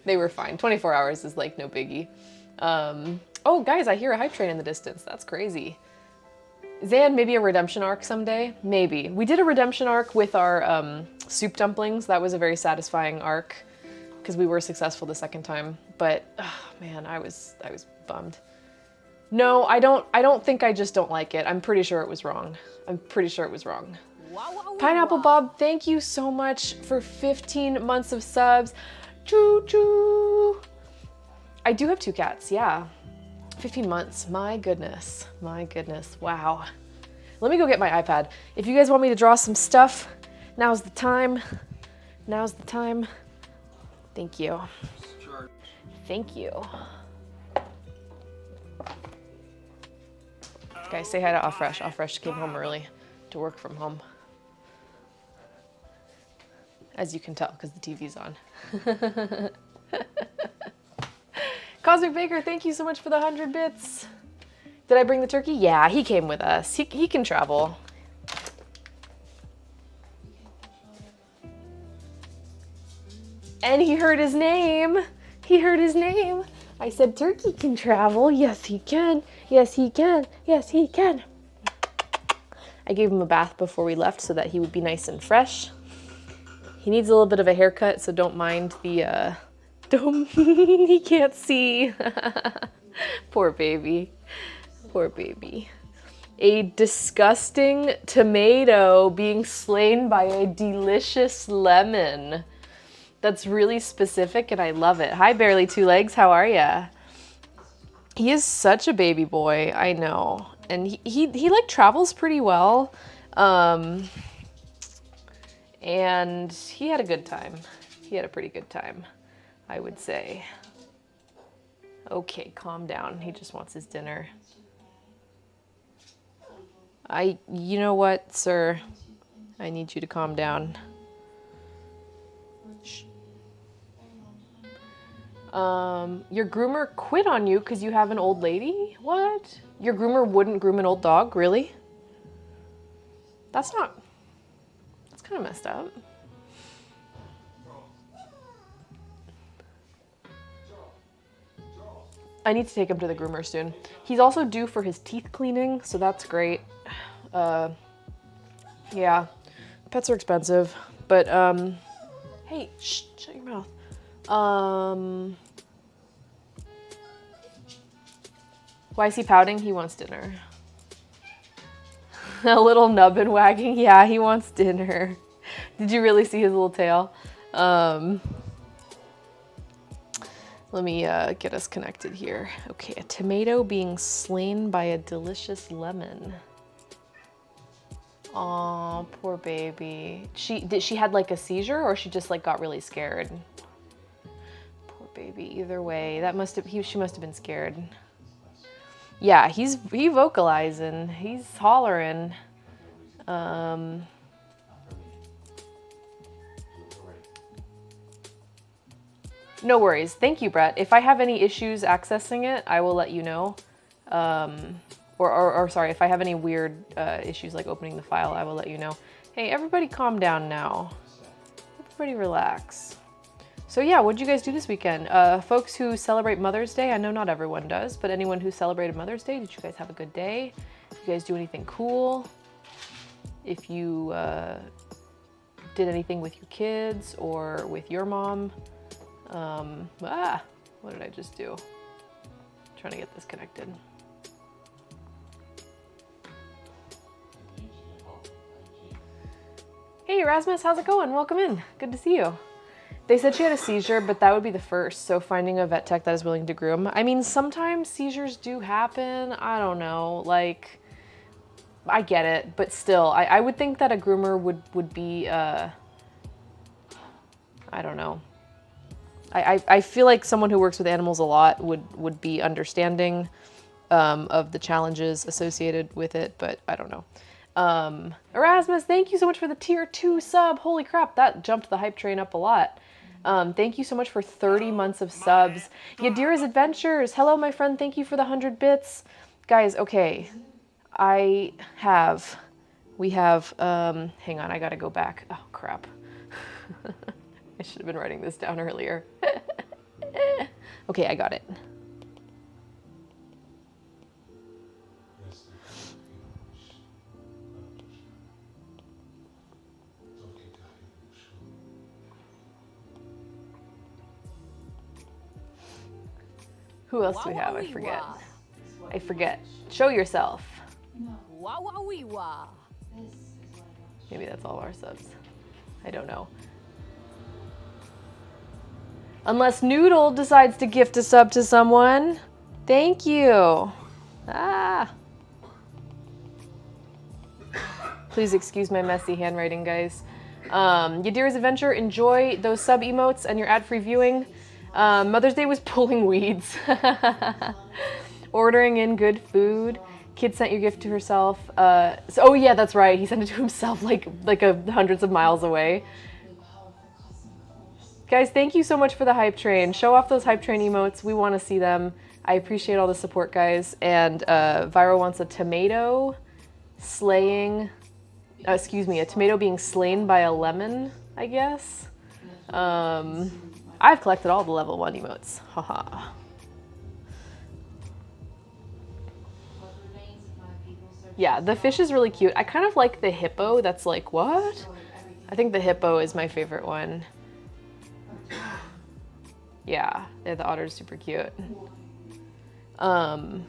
They were fine. 24 hours is like no biggie. Oh, guys, I hear a hype train in the distance. That's crazy. Zan, maybe a redemption arc someday? Maybe. We did a redemption arc with our soup dumplings. That was a very satisfying arc because we were successful the second time. But, oh, man, I was bummed. No, I don't think I just don't like it. I'm pretty sure it was wrong. I'm pretty sure it was wrong. Pineapple Bob, thank you so much for 15 months of subs. Choo choo. I do have 2 cats, yeah. 15 months, my goodness, wow. Let me go get my iPad. If you guys want me to draw some stuff, now's the time. Thank you. Thank you. Guys, say hi to Offresh. Offresh came home early to work from home. As you can tell, because the TV's on. Cosmic Baker, thank you so much for the 100 bits. Did I bring the turkey? Yeah, he came with us. He can travel. And he heard his name. He heard his name. I said, turkey can travel. Yes, he can. Yes, he can. Yes, he can. I gave him a bath before we left so that he would be nice and fresh. He needs a little bit of a haircut, so don't mind the, he can't see. Poor baby. Poor baby. A disgusting tomato being slain by a delicious lemon. That's really specific and I love it. Hi, Barely Two Legs, how are ya? He is such a baby boy, I know. And he like travels pretty well. And he had a good time. He had a pretty good time, I would say. Okay, calm down. He just wants his dinner. You know what, sir? I need you to calm down. Shh. Your groomer quit on you because you have an old lady? What? Your groomer wouldn't groom an old dog? Really? That's kind of messed up. I need to take him to the groomer soon. He's also due for his teeth cleaning, so that's great. Yeah, pets are expensive, but, hey, shh, shut your mouth. Why is he pouting? He wants dinner. A little nubbin wagging. Yeah, he wants dinner. Did you really see his little tail? Let me get us connected here. Okay, a tomato being slain by a delicious lemon. Aw, poor baby. Did she had like a seizure or she just like got really scared? Poor baby. Either way, she must have been scared. Yeah, he vocalizing. He's hollering. No worries. Thank you, Brett. If I have any issues accessing it, I will let you know. Or sorry, if I have any weird issues like opening the file, I will let you know. Hey, everybody calm down now. Everybody relax. So yeah, what'd you guys do this weekend? Folks who celebrate Mother's Day, I know not everyone does, but anyone who celebrated Mother's Day, did you guys have a good day? Did you guys do anything cool? If you did anything with your kids or with your mom. What did I just do? I'm trying to get this connected. Hey Erasmus, how's it going? Welcome in. Good to see you. They said she had a seizure, but that would be the first, so finding a vet tech that is willing to groom. I mean, sometimes seizures do happen. I don't know, like, I get it, but still, I would think that a groomer would be, I don't know. I feel like someone who works with animals a lot would be understanding of the challenges associated with it, but I don't know. Erasmus, thank you so much for the tier 2 sub. Holy crap, that jumped the hype train up a lot. Thank you so much for 30 months of subs. Yadira's Adventures, hello my friend, thank you for the 100 bits. Guys, okay, we have, hang on, I gotta go back. Oh crap. I should have been writing this down earlier. Okay, I got it. Who else do we have? I forget. I forget. Show yourself. Maybe that's all our subs. I don't know. Unless Noodle decides to gift a sub to someone. Thank you. Ah. Please excuse my messy handwriting, guys. Yadira's Adventure, enjoy those sub emotes and your ad-free viewing. Mother's Day was pulling weeds. Ordering in good food. Kid sent your gift to herself. Oh yeah, that's right. He sent it to himself like hundreds of miles away. Guys, thank you so much for the hype train. Show off those hype train emotes. We want to see them. I appreciate all the support, guys. And Viro wants a tomato slaying... excuse me, a tomato being slain by a lemon, I guess. I've collected all the level 1 emotes. Haha. Yeah, the fish is really cute. I kind of like the hippo that's like, what? I think the hippo is my favorite one. Yeah, the otter's super cute. Mom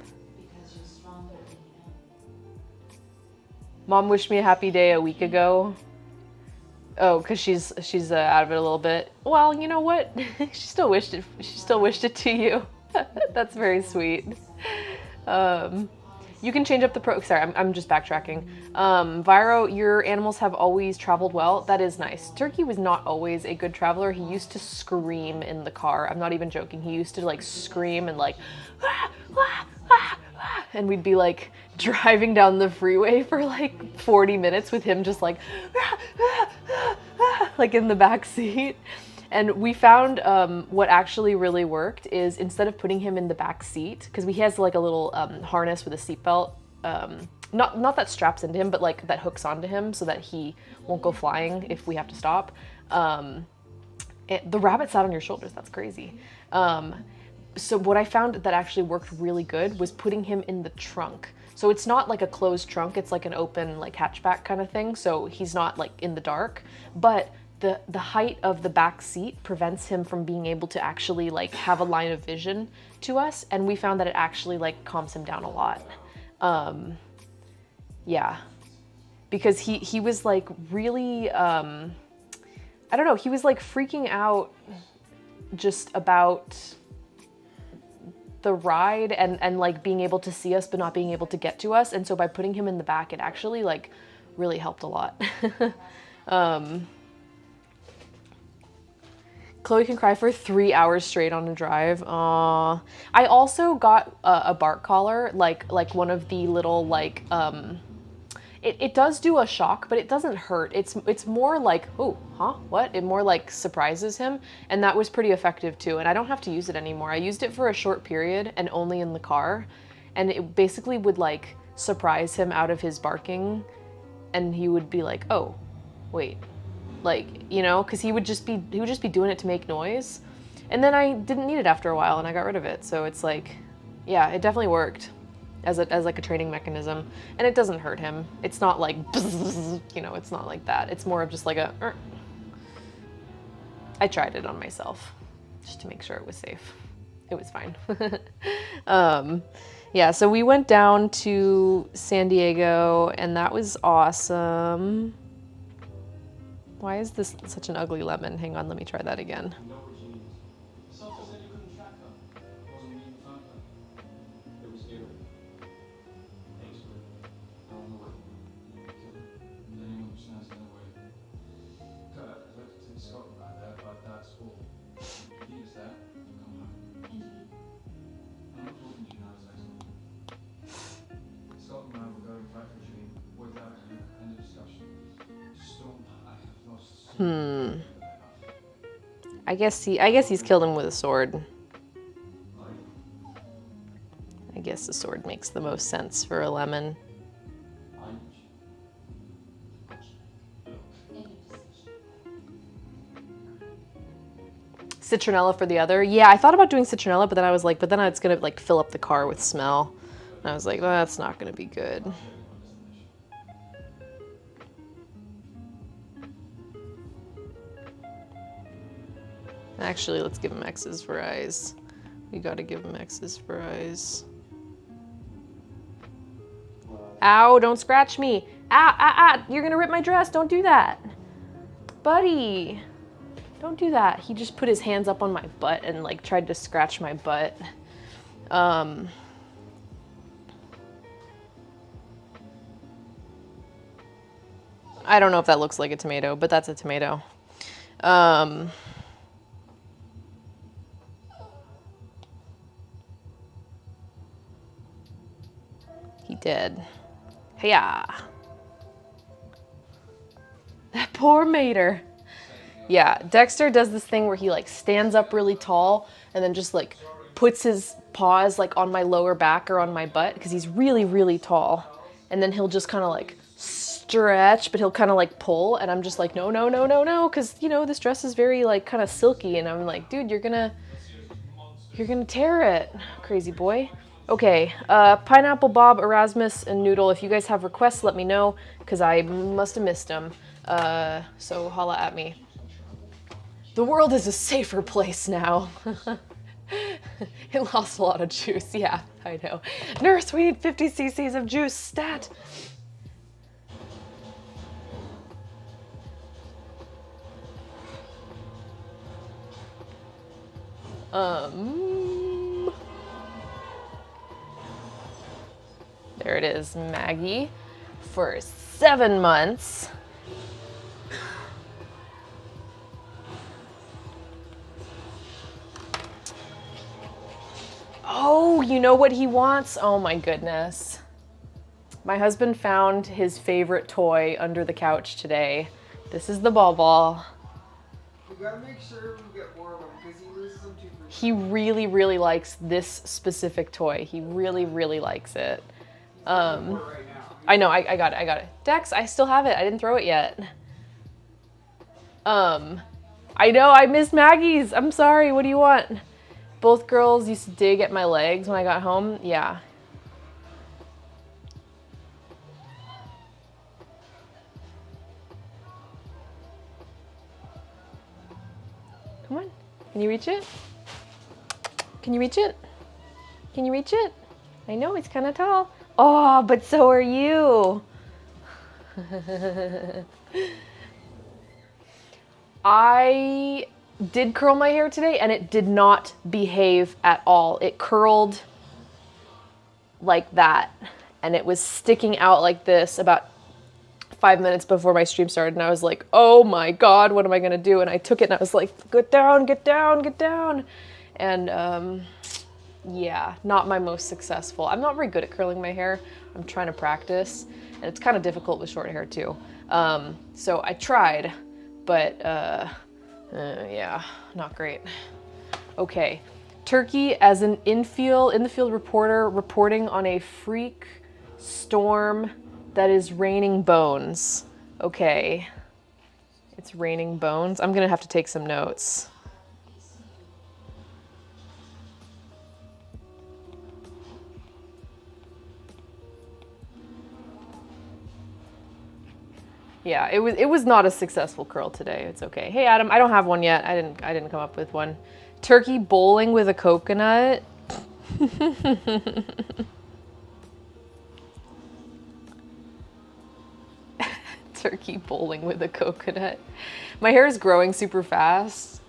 wished me a happy day a week ago. Oh, because she's out of it a little bit. Well, you know what? She still wished it to you. That's very sweet. You can change up the sorry, I'm just backtracking. Viro, your animals have always traveled well. That is nice. Turkey was not always a good traveler. He used to scream in the car. I'm not even joking. He used to like scream and like, ah, ah, ah, ah, and we'd be like driving down the freeway for like 40 minutes with him just like, ah, ah, ah, ah, like in the back seat. And we found what actually really worked is instead of putting him in the back seat, because he has like a little harness with a seatbelt, not that straps into him, but like that hooks onto him so that he won't go flying if we have to stop. The rabbit sat on your shoulders. That's crazy. So what I found that actually worked really good was putting him in the trunk. So it's not like a closed trunk. It's like an open like hatchback kind of thing. So he's not like in the dark, but the height of the back seat prevents him from being able to actually like have a line of vision to us. And we found that it actually like calms him down a lot. Yeah, because he was like really, I don't know, he was like freaking out just about the ride and like being able to see us but not being able to get to us. And so by putting him in the back, it actually like really helped a lot. Chloe can cry for 3 hours straight on a drive. Aww. I also got a bark collar, like one of the little like, it does do a shock, but it doesn't hurt. It's more like, oh, huh, what? It more like surprises him, and that was pretty effective too. And I don't have to use it anymore. I used it for a short period and only in the car, and it basically would like surprise him out of his barking, and he would be like, oh, wait. Like, you know, because he would just be doing it to make noise. And then I didn't need it after a while and I got rid of it. So it's like, yeah, it definitely worked as like a training mechanism. And it doesn't hurt him. It's not like, you know, it's not like that. It's more of just like a, I tried it on myself just to make sure it was safe. It was fine. Yeah, so we went down to San Diego and that was awesome. Why is this such an ugly lemon? Hang on, let me try that again. I guess he's killed him with a sword. I guess the sword makes the most sense for a lemon. Citronella for the other. Yeah, I thought about doing citronella, but then I was like, but then it's gonna like fill up the car with smell. And I was like, well, that's not gonna be good. Actually, let's give him X's for eyes. We gotta give him X's for eyes. Ow, don't scratch me. You're gonna rip my dress, don't do that. Buddy, don't do that. He just put his hands up on my butt and like tried to scratch my butt. I don't know if that looks like a tomato, but that's a tomato. He did. Hey-ya. That poor mater. Yeah, Dexter does this thing where he like stands up really tall and then just like puts his paws like on my lower back or on my butt because he's really, really tall. And then he'll just kind of like stretch, but he'll kind of like pull. And I'm just like, no, no, no, no, no. Because, you know, this dress is very like kind of silky. And I'm like, dude, you're gonna tear it, crazy boy. Okay, Pineapple Bob, Erasmus, and Noodle. If you guys have requests, let me know, because I must have missed them. So holla at me. The world is a safer place now. It lost a lot of juice. Yeah, I know. Nurse, we need 50 cc's of juice, stat. There it is, Maggie, for 7 months. Oh, you know what he wants? Oh my goodness. My husband found his favorite toy under the couch today. This is the ball. We gotta make sure we get more of them because he loses them too frequently. He really, really likes this specific toy. He really, really likes it. I know, I got it. Dex, I still have it. I didn't throw it yet. I know, I miss Maggie's. I'm sorry, what do you want? Both girls used to dig at my legs when I got home. Yeah. Come on, can you reach it? Can you reach it? Can you reach it? I know, it's kind of tall. Oh, but so are you. I did curl my hair today and it did not behave at all. It curled like that and it was sticking out like this about 5 minutes before my stream started and I was like, oh my God, what am I gonna do? And I took it and I was like, get down, get down, get down. And yeah, not my most successful. I'm not very good at curling my hair. I'm trying to practice and it's kind of difficult with short hair too. So I tried, but yeah, not great. Okay, Turkey as an in the field reporter reporting on a freak storm that is raining bones. Okay, it's raining bones. I'm gonna have to take some notes. Yeah, it was not a successful curl today. It's okay. Hey Adam, I don't have one yet. I didn't come up with one. Turkey bowling with a coconut. Turkey bowling with a coconut. My hair is growing super fast.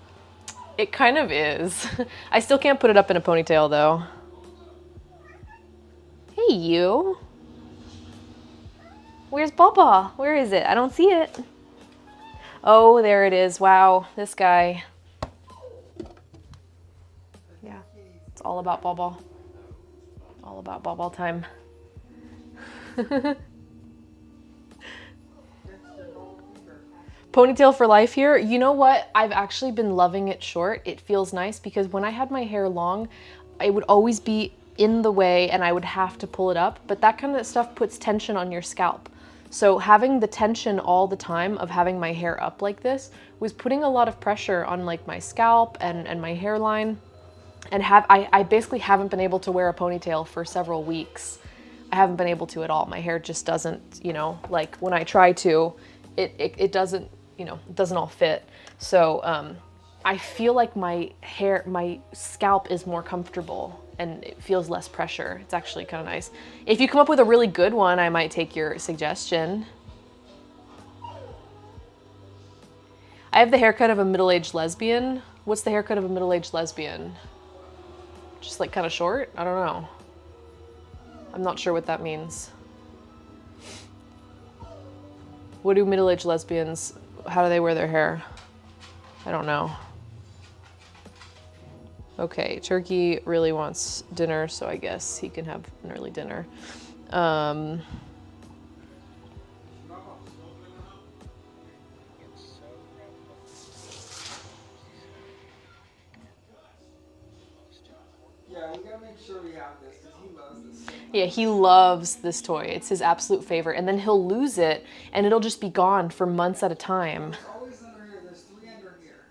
It kind of is. I still can't put it up in a ponytail though. Hey you. Where's Baba? Where is it? I don't see it. Oh, there it is. Wow, this guy. Yeah, it's all about Baba. All about Baba time. Ponytail for life here. You know what? I've actually been loving it short. It feels nice because when I had my hair long, it would always be in the way and I would have to pull it up, but that kind of stuff puts tension on your scalp. So having the tension all the time of having my hair up like this was putting a lot of pressure on like my scalp and my hairline. And I basically haven't been able to wear a ponytail for several weeks. I haven't been able to at all. My hair just doesn't, you know, like when I try to, it doesn't, you know, it doesn't all fit. So I feel like my scalp is more comfortable and it feels less pressure. It's actually kind of nice. If you come up with a really good one, I might take your suggestion. I have the haircut of a middle-aged lesbian. What's the haircut of a middle-aged lesbian? Just like kind of short? I don't know. I'm not sure what that means. What do middle-aged lesbians, how do they wear their hair? I don't know. Okay, Turkey really wants dinner, so I guess he can have an early dinner. Yeah, we gotta make sure we have this because he loves this so much. Yeah, he loves this toy. It's his absolute favorite. And then he'll lose it and it'll just be gone for months at a time. There's always under here. There's 3 under here.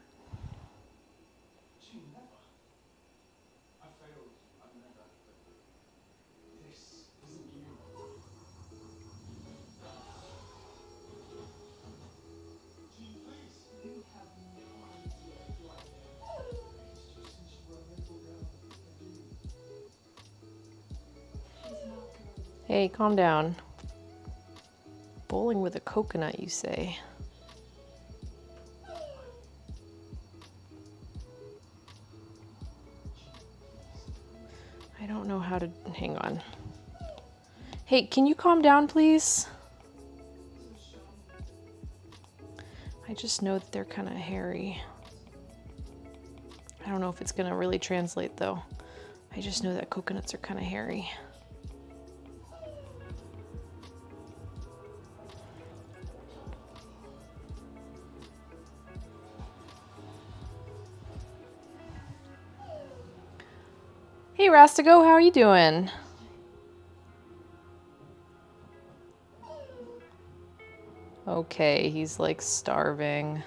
Hey, calm down. Bowling with a coconut, you say? I don't know how to, hang on. Hey, can you calm down, please? I just know that they're kind of hairy. I don't know if it's gonna really translate though. I just know that coconuts are kind of hairy. Hey Rastigo, how are you doing? Okay, he's like starving.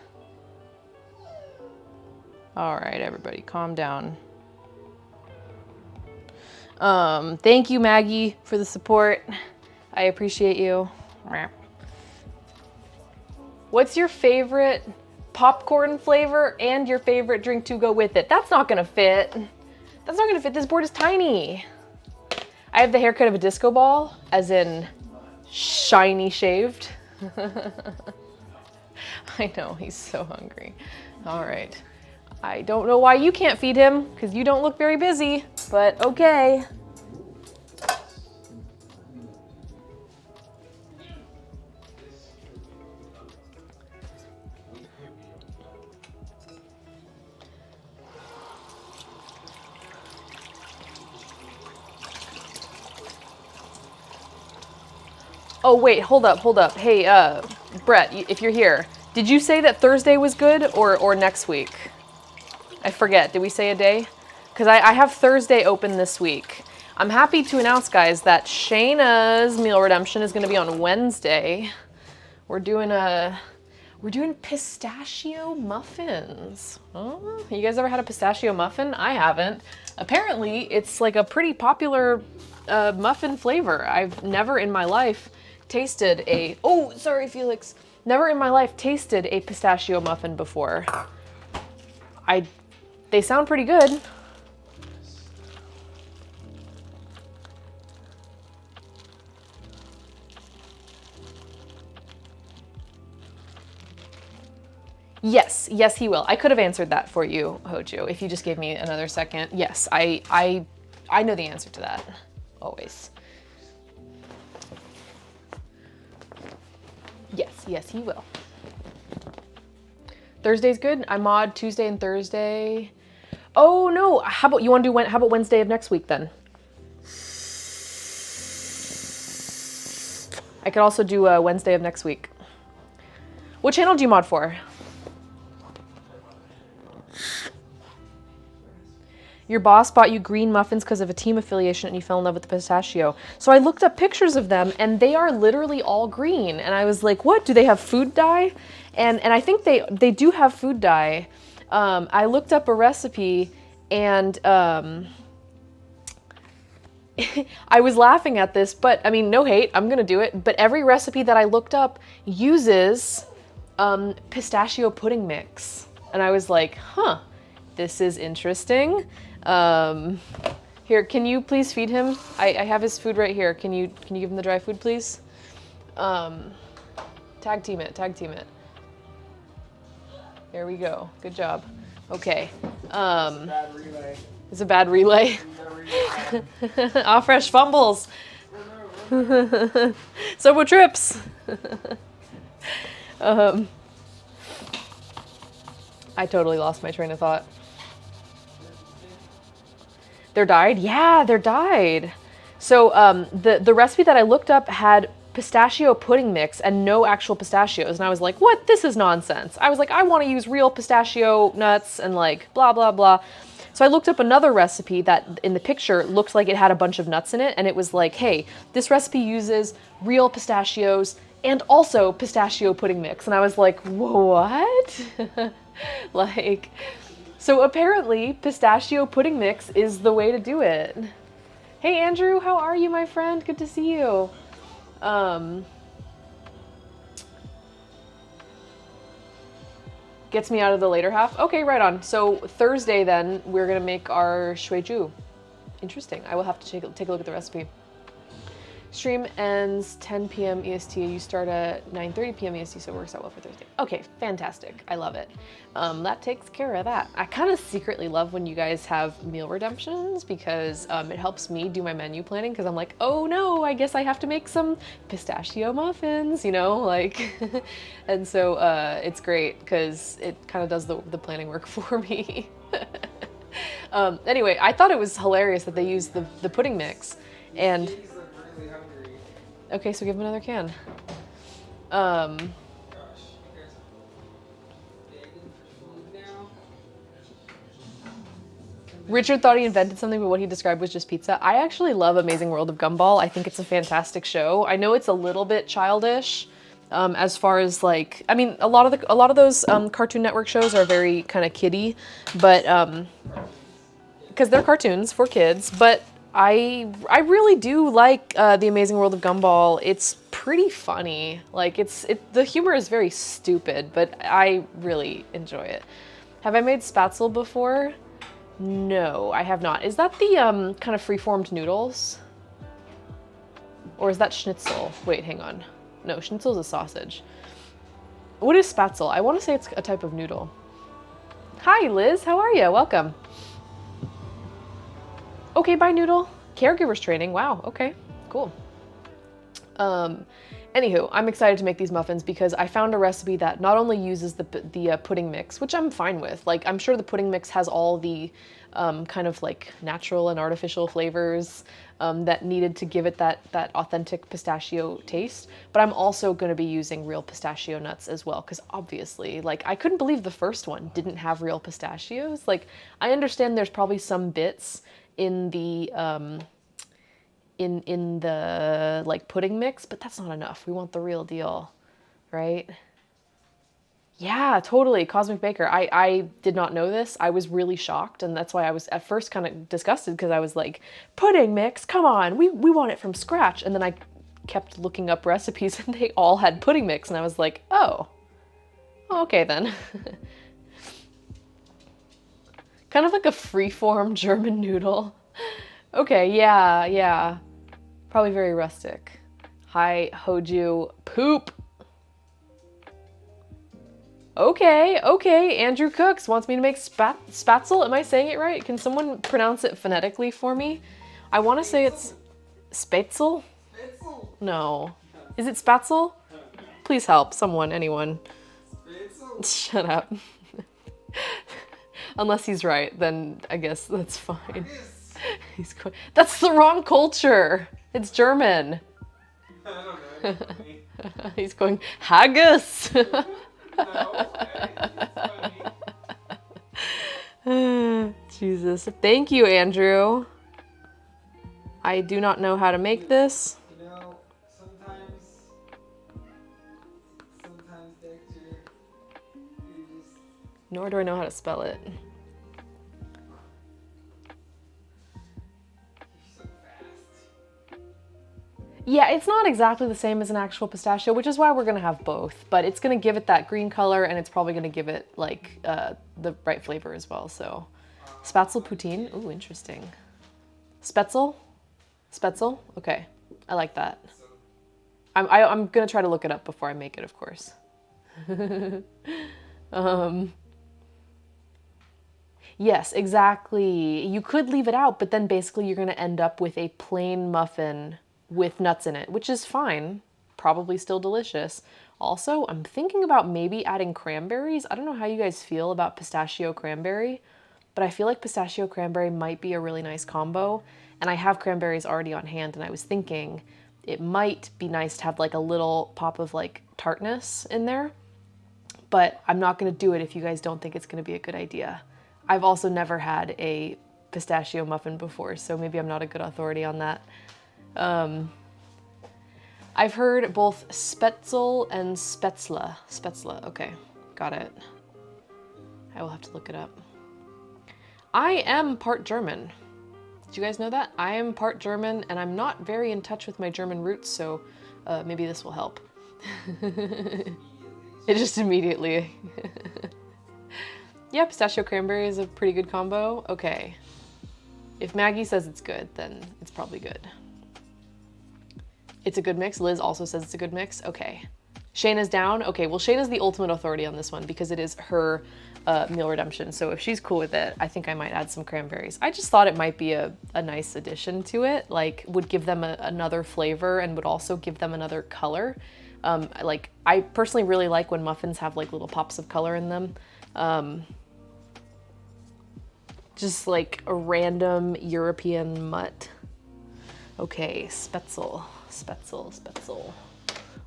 All right, everybody, calm down. Thank you, Maggie, for the support. I appreciate you. What's your favorite popcorn flavor and your favorite drink to go with it? That's not gonna fit. That's not gonna fit, this board is tiny. I have the haircut of a disco ball, as in shiny shaved. I know, he's so hungry. All right. I don't know why you can't feed him, because you don't look very busy, but okay. Oh wait, hold up. Hey, Brett, if you're here, did you say that Thursday was good or next week? I forget, did we say a day? Because I have Thursday open this week. I'm happy to announce, guys, that Shayna's meal redemption is gonna be on Wednesday. We're doing pistachio muffins. Oh, you guys ever had a pistachio muffin? I haven't. Apparently, it's like a pretty popular muffin flavor. I've never in my life tasted a, oh, sorry, Felix. Never in my life tasted a pistachio muffin before. They sound pretty good. Yes, yes, he will. I could have answered that for you, Hoju, if you just gave me another second. Yes, I know the answer to that, always. Yes, he will. Thursday's good. I'm odd Tuesday and Thursday. Oh no, how about you want to do, how about Wednesday of next week then? I could also do Wednesday of next week. What channel do you mod for? Your boss bought you green muffins because of a team affiliation and you fell in love with the pistachio. So I looked up pictures of them and they are literally all green. And I was like, what? Do they have food dye? And I think they do have food dye. I looked up a recipe and I was laughing at this, but I mean, no hate, I'm gonna do it. But every recipe that I looked up uses pistachio pudding mix. And I was like, huh, this is interesting. Here, can you please feed him? I have his food right here. Can you give him the dry food, please? Tag team it, tag team it. There we go, good job. Okay. Bad relay. It's a bad relay. Ah, fresh fumbles. So what trips? I totally lost my train of thought. They're dyed? Yeah, they're dyed. So the recipe that I looked up had pistachio pudding mix and no actual pistachios. And I was like, what? This is nonsense. I was like, I want to use real pistachio nuts and like blah, blah, blah. So I looked up another recipe that in the picture looked like it had a bunch of nuts in it. And it was like, hey, this recipe uses real pistachios and also pistachio pudding mix. And I was like, what? Like, so apparently pistachio pudding mix is the way to do it. Hey, Andrew, how are you, my friend? Good to see you. Gets me out of the later half. Okay, right on. So Thursday then, we're gonna make our shuiju. Interesting. I will have to take a look at the recipe. Stream ends 10 p.m. EST. You start at 9:30 p.m. EST, so it works out well for Thursday. Okay, fantastic. I love it. That takes care of that. I kind of secretly love when you guys have meal redemptions because it helps me do my menu planning because I'm like, oh no, I guess I have to make some pistachio muffins, you know, like, and so it's great because it kind of does the planning work for me. Anyway, I thought it was hilarious that they used the pudding mix and. Really hungry. Okay, so give him another can. Gosh, you guys begging for food now? Richard thought he invented something, but what he described was just pizza. I actually love Amazing World of Gumball. I think it's a fantastic show. I know it's a little bit childish, as far as like, I mean, a lot of those Cartoon Network shows are very kind of kiddie, but because they're cartoons for kids, but. I really do like The Amazing World of Gumball. It's pretty funny. Like the humor is very stupid, but I really enjoy it. Have I made spatzel before? No, I have not. Is that the kind of free-formed noodles? Or is that schnitzel? Wait, hang on. No, schnitzel is a sausage. What is spatzel? I want to say it's a type of noodle. Hi, Liz. How are you? Welcome. Okay, bye, Noodle. Caregivers training. Wow. Okay, cool. Anywho, I'm excited to make these muffins because I found a recipe that not only uses the pudding mix, which I'm fine with. Like, I'm sure the pudding mix has all the kind of like natural and artificial flavors that needed to give it that authentic pistachio taste. But I'm also going to be using real pistachio nuts as well because obviously, like, I couldn't believe the first one didn't have real pistachios. Like, I understand there's probably some bits in the in the like pudding mix, but that's not enough. We want the real deal, right? Yeah, totally. Cosmic Baker. I did not know this. I was really shocked, and that's why I was at first kind of disgusted because I was like, pudding mix, come on, we want it from scratch. And then I kept looking up recipes and they all had pudding mix, and I was like, oh okay then. Kind of like a free-form German noodle. Okay, yeah. Probably very rustic. Hi, Hoju. Poop. Okay. Andrew Cooks wants me to make spatzel. Am I saying it right? Can someone pronounce it phonetically for me? I want to say it's spätzle. No. Is it spatzel? Please help. Someone, anyone. Shut up. Unless he's right, then I guess that's fine. He's going, that's the wrong culture. It's German. I don't know. He's going, haggis. No, it's funny. Jesus. Thank you, Andrew. I do not know how to make this. You know, sometimes Dexter, you just. Nor do I know how to spell it. You're so fast. Yeah, it's not exactly the same as an actual pistachio, which is why we're gonna have both. But it's gonna give it that green color, and it's probably gonna give it like the right flavor as well. So, Spätzle poutine. Ooh, interesting. Spätzle, Spätzle. Okay, I like that. I'm gonna try to look it up before I make it, of course. Yes, exactly. You could leave it out, but then basically you're gonna end up with a plain muffin with nuts in it, which is fine. Probably still delicious. Also, I'm thinking about maybe adding cranberries. I don't know how you guys feel about pistachio cranberry, but I feel like pistachio cranberry might be a really nice combo. And I have cranberries already on hand, and I was thinking it might be nice to have like a little pop of like tartness in there. But I'm not gonna do it if you guys don't think it's gonna be a good idea. I've also never had a pistachio muffin before, so maybe I'm not a good authority on that. I've heard both Spätzle and Spätzle. Spätzle, okay, got it. I will have to look it up. I am part German. Did you guys know that? I am part German, and I'm not very in touch with my German roots, so maybe this will help. It just immediately. Yeah, pistachio cranberry is a pretty good combo. Okay. If Maggie says it's good, then it's probably good. It's a good mix. Liz also says it's a good mix. Okay. Shayna's down. Okay, well, Shayna's the ultimate authority on this one because it is her meal redemption. So if she's cool with it, I think I might add some cranberries. I just thought it might be a nice addition to it. Like, would give them another flavor and would also give them another color. Like, I personally really like when muffins have like little pops of color in them. Just like a random European mutt. Okay, Spätzle, Spätzle, Spätzle.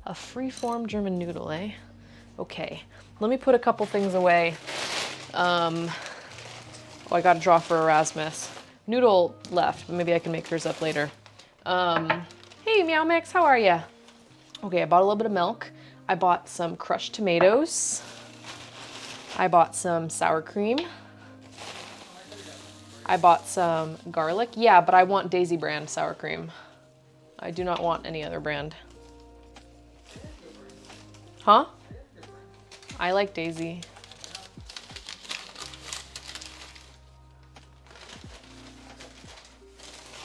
A free-form German noodle, eh? Okay, let me put a couple things away. Oh, I gotta draw for Erasmus. Noodle left, but maybe I can make hers up later. Hey, Meow Mix, how are ya? Okay, I bought a little bit of milk. I bought some crushed tomatoes. I bought some sour cream. I bought some garlic. Yeah, but I want Daisy brand sour cream. I do not want any other brand. Huh? I like Daisy.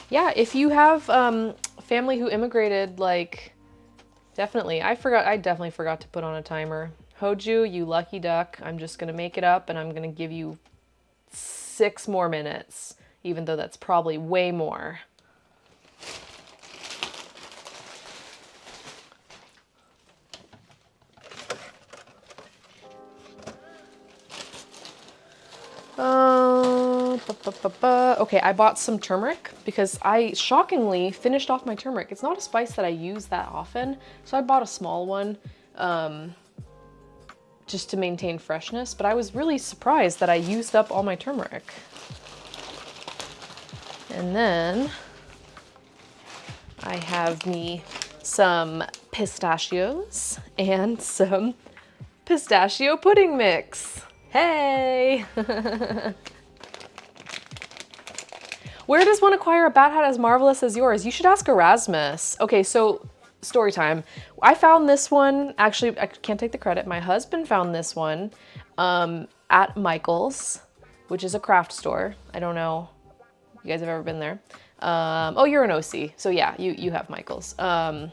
Yeah, if you have family who immigrated, like, definitely. I definitely forgot to put on a timer. Hoju, you lucky duck. I'm just gonna make it up and I'm gonna give you 6 more minutes, even though that's probably way more. Okay, I bought some turmeric because I shockingly finished off my turmeric. It's not a spice that I use that often, so I bought a small one just to maintain freshness, but I was really surprised that I used up all my turmeric. And then I have me some pistachios and some pistachio pudding mix. Hey! Where does one acquire a bat hat as marvelous as yours? You should ask Erasmus. Okay, so story time. I found this one, actually, I can't take the credit. My husband found this one at Michael's, which is a craft store. I don't know if you guys have ever been there. Oh, you're an OC, so yeah, you have Michael's. I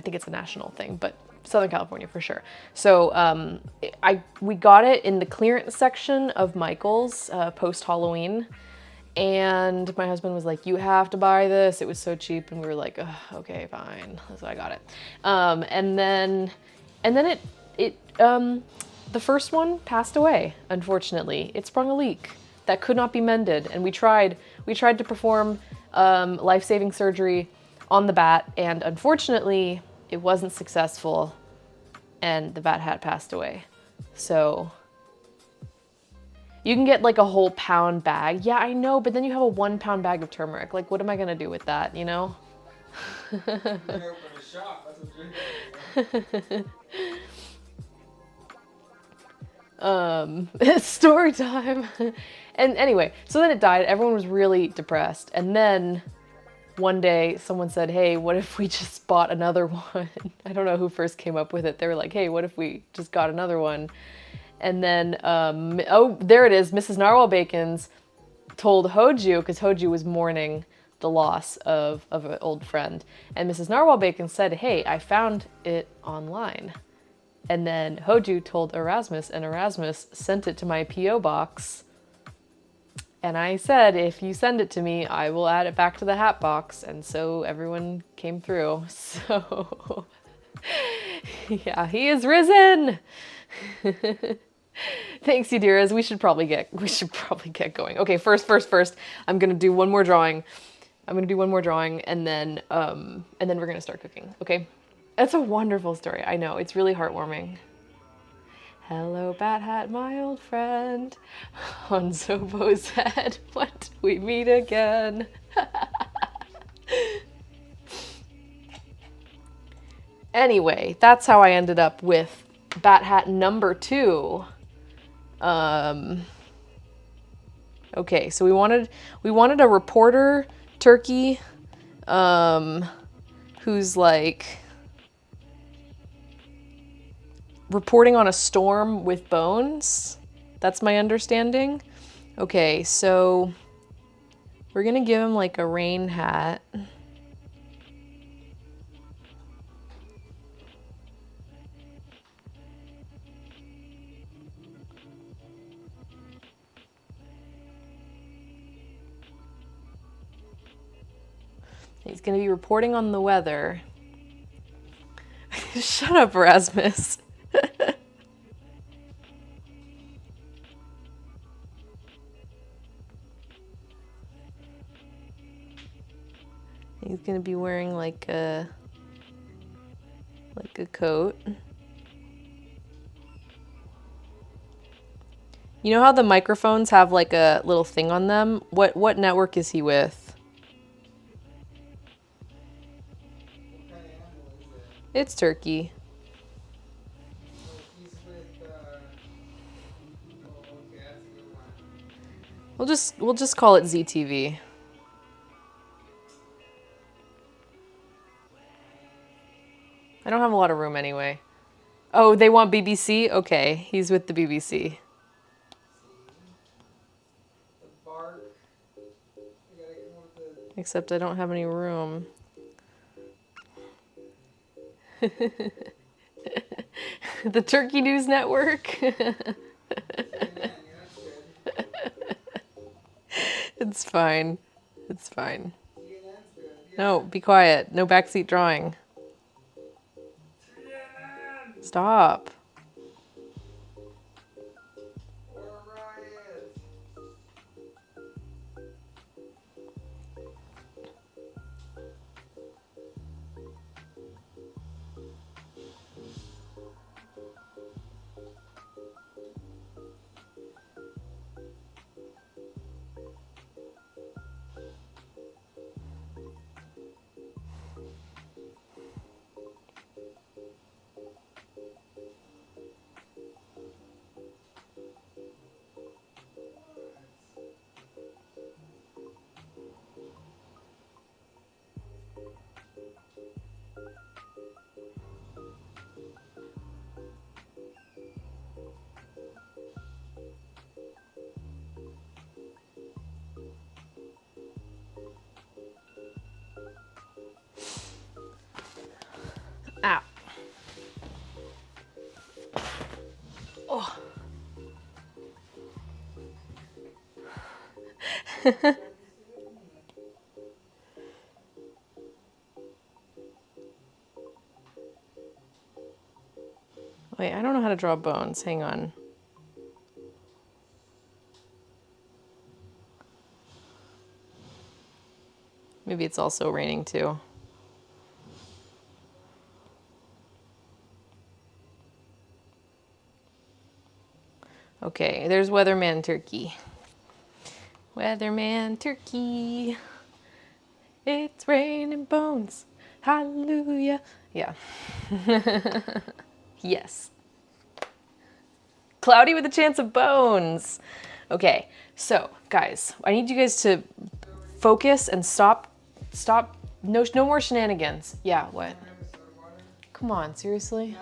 think it's a national thing, but Southern California for sure. So we got it in the clearance section of Michael's post-Halloween. And my husband was like, you have to buy this. It was so cheap. And we were like, oh, okay, fine. So I got it. And then the first one passed away, unfortunately. It sprung a leak that could not be mended. And we tried to perform life-saving surgery on the bat. And unfortunately, it wasn't successful. And the bat hat passed away. So You can get like a whole pound bag. Yeah, I know, but then you have a 1 pound bag of turmeric. Like, what am I gonna do with that, you know? You're gonna open a shop. That's what you're gonna It's story time. And anyway, so then it died. Everyone was really depressed. And then one day someone said, hey, what if we just bought another one? I don't know who first came up with it. They were like, hey, what if we just got another one? And then, oh, there it is. Mrs. Narwhal Bacons told Hoju, because Hoju was mourning the loss of an old friend. And Mrs. Narwhal Bacon said, hey, I found it online. And then Hoju told Erasmus, and Erasmus sent it to my P.O. box. And I said, if you send it to me, I will add it back to the hat box. And so everyone came through. So, yeah, he is risen. Thanks, Yadiras. We should probably get going. Okay, first, I'm gonna do one more drawing. And then we're gonna start cooking. Okay, that's a wonderful story. I know, it's really heartwarming. Hello, Bat Hat, my old friend. On Zobo's head, what we meet again. Anyway, that's how I ended up with Bat Hat number 2. Okay, so we wanted a reporter turkey, who's like reporting on a storm with bones. That's my understanding. Okay, so we're gonna give him like a rain hat. He's gonna be reporting on the weather. Shut up, Erasmus. He's gonna be wearing like a coat. You know how the microphones have like a little thing on them? What network is he with? What kind of animal is it? It's turkey. Oh, he's with, oh, okay, that's a good one. We'll just call it ZTV. I don't have a lot of room anyway. Oh, they want BBC? Okay, he's with the BBC. The bark. I gotta come up with the... Except I don't have any room. The Turkey News Network. It's fine. It's fine. CNN's good. Yeah. No, be quiet. No backseat drawing. CNN! Stop. Or riot! Ow. Oh. Wait, I don't know how to draw bones. Hang on. Maybe it's also raining too. Okay, there's Weatherman Turkey. Weatherman Turkey. It's raining bones. Hallelujah. Yeah. Yes. Cloudy with a chance of bones. Okay, so guys, I need you guys to focus and stop. No more shenanigans. Yeah, what? Come on, seriously?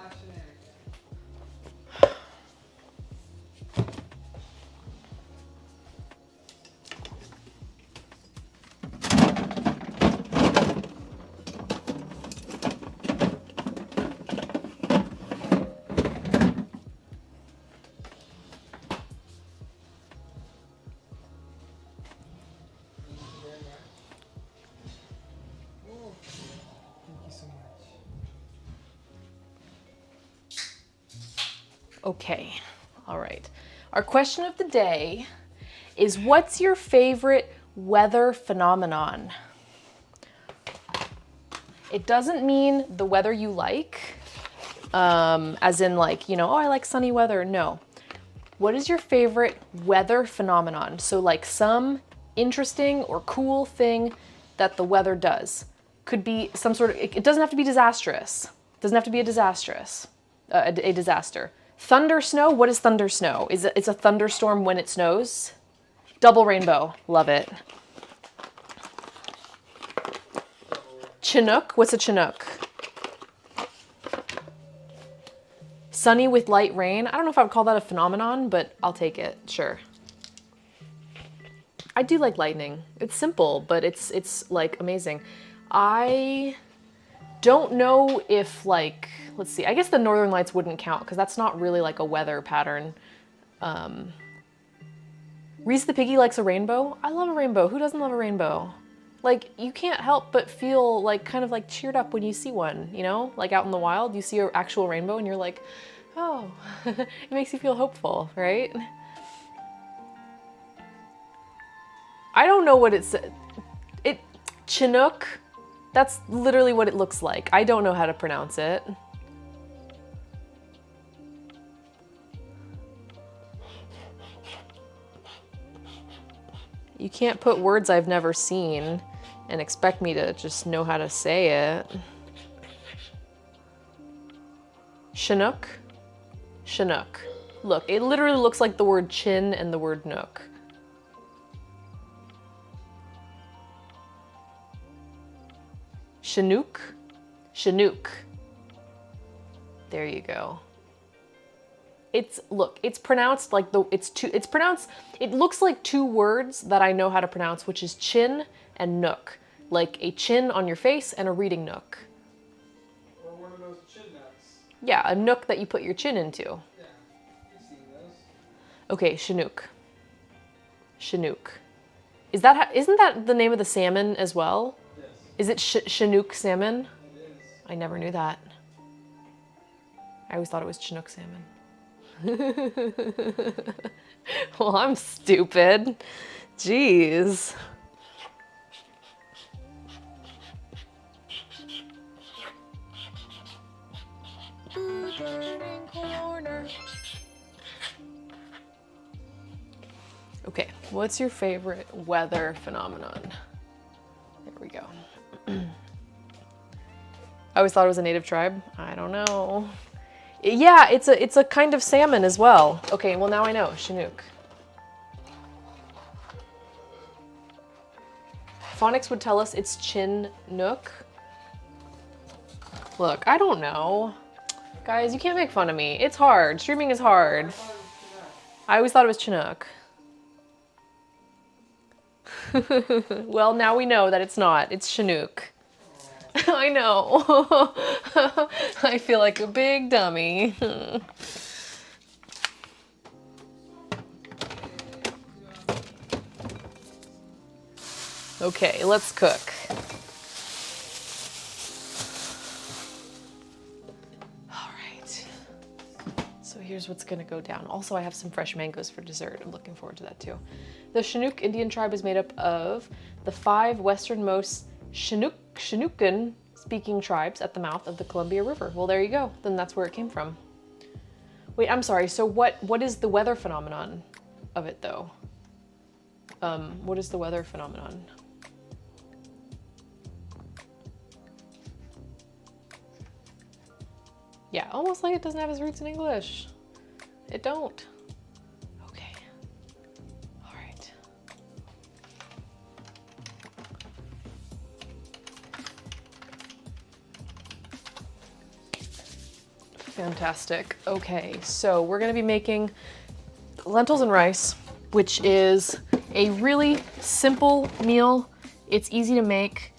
Okay, all right. Our question of the day is, what's your favorite weather phenomenon? It doesn't mean the weather you like, as in like, you know, oh, I like sunny weather. No. What is your favorite weather phenomenon? So like some interesting or cool thing that the weather does. Could be some sort of, it doesn't have to be disastrous. It doesn't have to be a disaster. Thunder snow, what is thunder snow? It's a thunderstorm when it snows. Double rainbow, love it. Chinook, what's a Chinook? Sunny with light rain. I don't know if I would call that a phenomenon, but I'll take it, sure. I do like lightning. It's simple, but it's like amazing. I don't know if like, let's see, I guess the Northern Lights wouldn't count because that's not really like a weather pattern. Reese the Piggy likes a rainbow. I love a rainbow. Who doesn't love a rainbow? Like, you can't help but feel like kind of like cheered up when you see one, you know? Like out in the wild, you see an actual rainbow and you're like, oh, it makes you feel hopeful, right? I don't know what it's, Chinook, that's literally what it looks like. I don't know how to pronounce it. You can't put words I've never seen and expect me to just know how to say it. Chinook? Chinook. Look, it literally looks like the word chin and the word nook. Chinook? Chinook. There you go. Look, it's pronounced like it looks like two words that I know how to pronounce, which is chin and nook. Like a chin on your face and a reading nook. Or one of those chin nuts. Yeah, a nook that you put your chin into. Yeah, you've seen those. Okay, Chinook. Chinook. Isn't that the name of the salmon as well? Yes. Is it Chinook salmon? It is. I never knew that. I always thought it was Chinook salmon. Well, I'm stupid. Jeez. Okay, what's your favorite weather phenomenon? There we go. I always thought it was a native tribe. I don't know. Yeah, it's a kind of salmon as well. Okay, well now I know, Chinook. Phonics would tell us it's Chinook. Look, I don't know. Guys, you can't make fun of me. It's hard. Streaming is hard. I always thought it was Chinook. Well, now we know that it's not. It's Chinook. I know. I feel like a big dummy. Okay, let's cook. All right. So here's what's gonna go down. Also, I have some fresh mangoes for dessert. I'm looking forward to that too. The Chinook Indian tribe is made up of the 5 westernmost Chinookan speaking tribes at the mouth of the Columbia River. Well, there you go. Then that's where it came from. Wait, I'm sorry. So what is the weather phenomenon of it though? What is the weather phenomenon? Yeah, almost like it doesn't have its roots in English. It don't. Okay. All right. Fantastic. Okay, so we're gonna be making lentils and rice, which is a really simple meal. It's easy to make.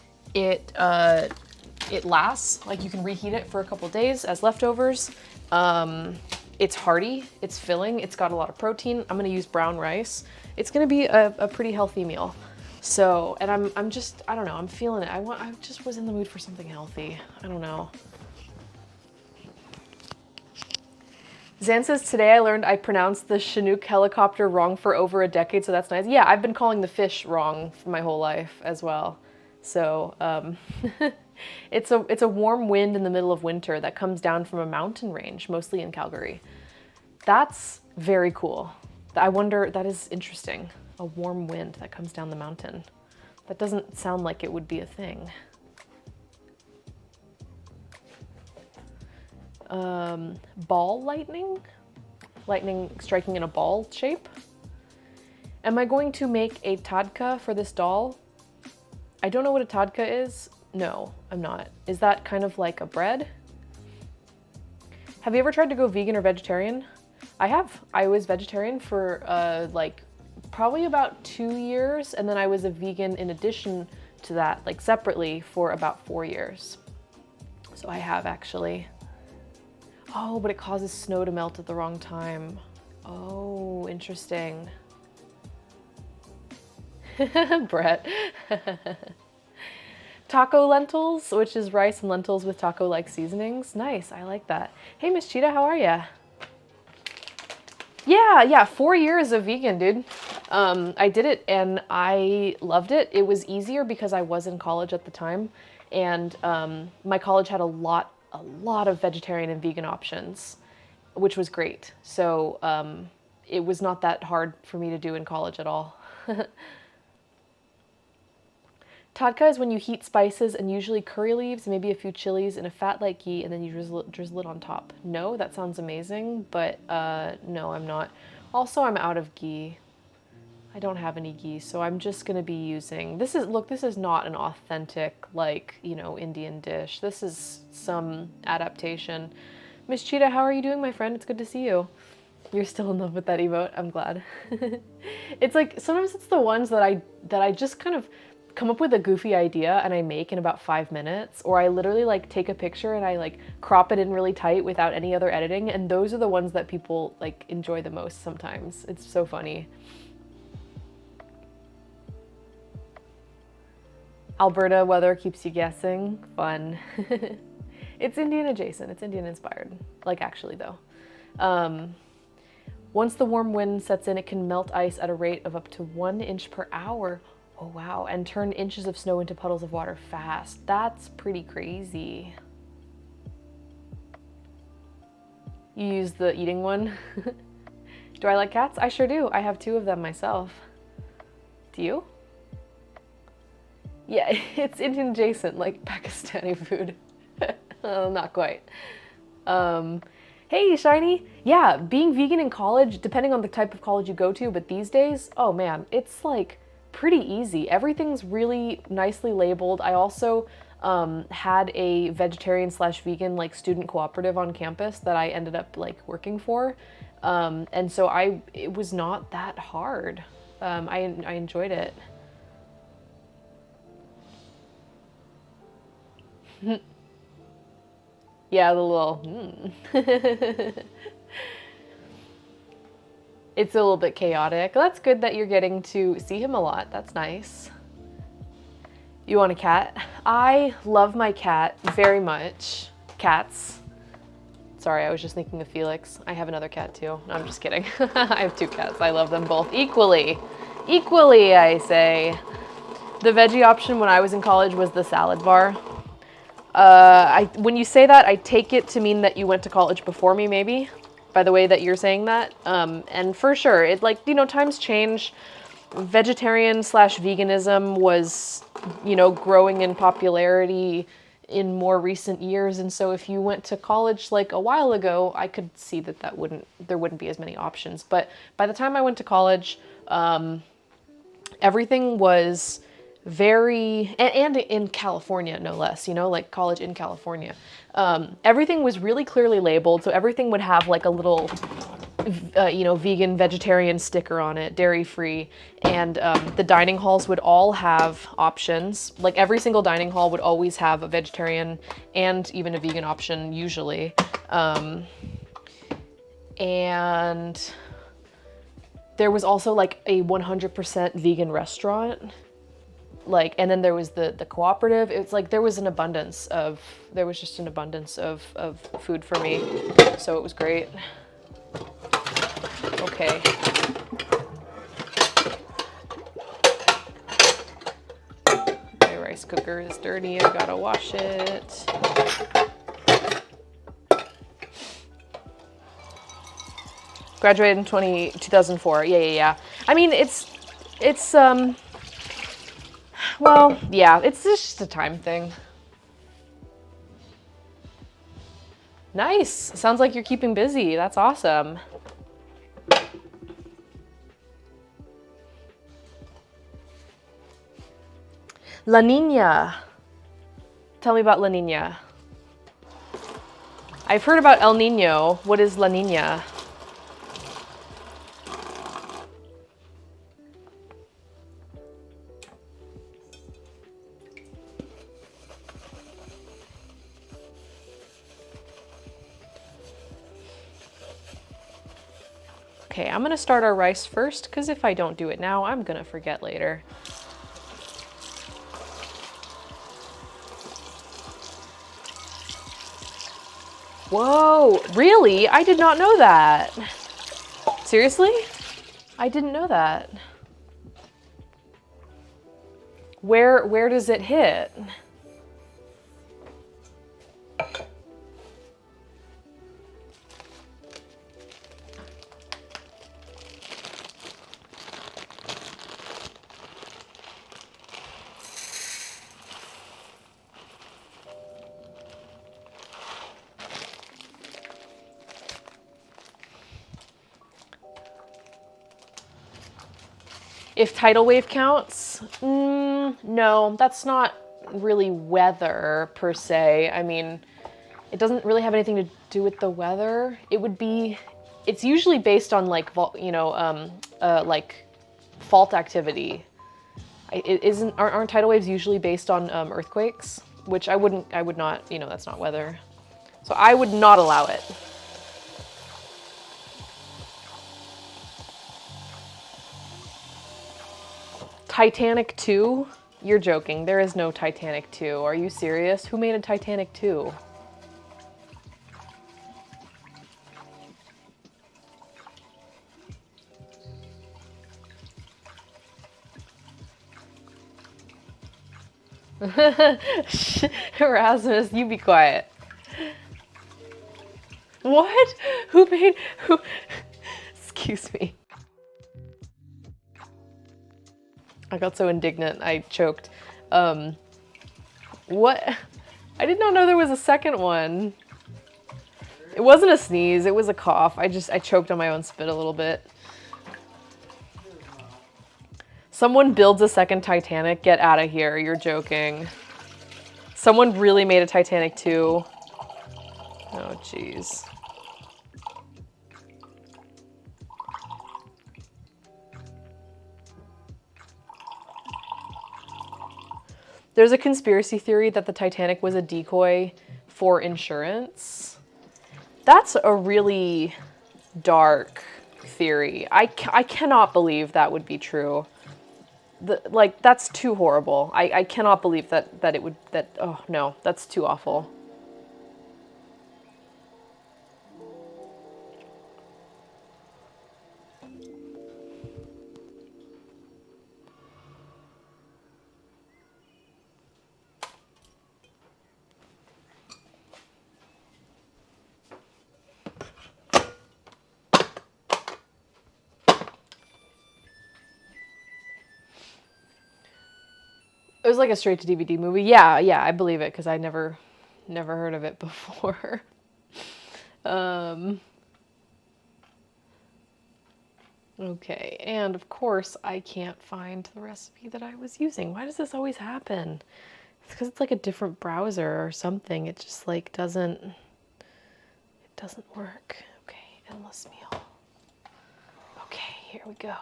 It lasts, like you can reheat it for a couple days as leftovers. It's hearty, it's filling, it's got a lot of protein. I'm gonna use brown rice. It's gonna be a pretty healthy meal. So, and I'm just, I don't know, I'm feeling it. I just was in the mood for something healthy. I don't know. Zan says, today I learned I pronounced the Chinook helicopter wrong for over a decade, so that's nice. Yeah, I've been calling the fish wrong for my whole life as well. So, it's a warm wind in the middle of winter that comes down from a mountain range, mostly in Calgary. That's very cool. I wonder, that is interesting. A warm wind that comes down the mountain. That doesn't sound like it would be a thing. Ball lightning? Lightning striking in a ball shape? Am I going to make a tadka for this doll? I don't know what a tadka is. No, I'm not. Is that kind of like a bread? Have you ever tried to go vegan or vegetarian? I have. I was vegetarian for like probably about 2 years, and then I was a vegan in addition to that, like separately, for about 4 years. So I have actually. Oh, but it causes snow to melt at the wrong time. Oh, interesting. Brett. Taco lentils, which is rice and lentils with taco-like seasonings. Nice, I like that. Hey, Miss Cheetah, how are ya? Yeah, 4 years of vegan, dude. I did it and I loved it. It was easier because I was in college at the time, and my college had a lot of vegetarian and vegan options, which was great. So it was not that hard for me to do in college at all. Tadka is when you heat spices and usually curry leaves, maybe a few chilies in a fat like ghee, and then you drizzle it on top. No, that sounds amazing, but no, I'm not. Also, I'm out of ghee. I don't have any ghee, so I'm just gonna be using, this is not an authentic, like, you know, Indian dish. This is some adaptation. Miss Cheetah, how are you doing, my friend? It's good to see you. You're still in love with that emote, I'm glad. It's like, sometimes it's the ones that I just kind of come up with a goofy idea and I make in about 5 minutes, or I literally like take a picture and I like crop it in really tight without any other editing, and those are the ones that people like enjoy the most sometimes. It's so funny. Alberta weather keeps you guessing. Fun. It's Indian adjacent. It's Indian inspired. Like actually though. Once the warm wind sets in, it can melt ice at a rate of up to 1 inch per hour. Oh wow, and turn inches of snow into puddles of water fast. That's pretty crazy. You use the eating one? Do I like cats? I sure do. I have 2 of them myself. Do you? Yeah, it's Indian adjacent, like Pakistani food. Not quite. Hey, Shiny. Yeah, being vegan in college, depending on the type of college you go to, but these days, oh man, it's like pretty easy. Everything's really nicely labeled. I also had a vegetarian / vegan like student cooperative on campus that I ended up like working for. And so it was not that hard. I enjoyed it. Yeah, the little, It's a little bit chaotic. That's good that you're getting to see him a lot. That's nice. You want a cat? I love my cat very much. Cats. Sorry, I was just thinking of Felix. I have another cat too. No, I'm just kidding. I have 2 cats. I love them both equally. Equally, I say. The veggie option when I was in college was the salad bar. When you say that, I take it to mean that you went to college before me, maybe? by the way that you're saying that. And for sure, it like, you know, times change. Vegetarian slash veganism was, you know, growing in popularity in more recent years. And so if you went to college like a while ago, I could see that there wouldn't be as many options. But by the time I went to college, everything was very, and in California, no less, you know, like college in California. Everything was really clearly labeled. So everything would have like a little, you know, vegan, vegetarian sticker on it, dairy-free. And the dining halls would all have options. Like every single dining hall would always have a vegetarian and even a vegan option, usually. And there was also like a 100% vegan restaurant. Like, and then there was the cooperative. It's like there was just an abundance of food for me. So it was great. Okay. My rice cooker is dirty. I gotta wash it. Graduated in 2004. Yeah. I mean, it's well, yeah, it's just a time thing. Nice. Sounds like you're keeping busy. That's awesome. La Nina. Tell me about La Nina. I've heard about El Nino. What is La Nina? Okay, I'm gonna start our rice first, because if I don't do it now, I'm gonna forget later. Whoa, really? I did not know that. Seriously? I didn't know that. Where does it hit? If tidal wave counts? No, that's not really weather per se. I mean, it doesn't really have anything to do with the weather. It's usually based on like, like fault activity. Aren't tidal waves usually based on earthquakes? Which I would not, you know, that's not weather. So I would not allow it. Titanic 2? You're joking. There is no Titanic 2. Are you serious? Who made a Titanic 2? Erasmus, you be quiet. What? Who? Excuse me. I got so indignant, I choked. What? I did not know there was a second one. It wasn't a sneeze, it was a cough. I choked on my own spit a little bit. Someone builds a second Titanic? Get out of here, you're joking. Someone really made a Titanic 2. Oh, jeez. There's a conspiracy theory that the Titanic was a decoy for insurance. That's a really dark theory. I cannot believe that would be true. Like, that's too horrible. I cannot believe that it would, oh no, that's too awful. was like a straight to DVD movie. Yeah, I believe it because I never heard of it before. Okay, and of course I can't find the recipe that I was using. Why does this always happen? It's because it's like a different browser or something. It just like doesn't work. Okay, endless meal. Okay, here we go.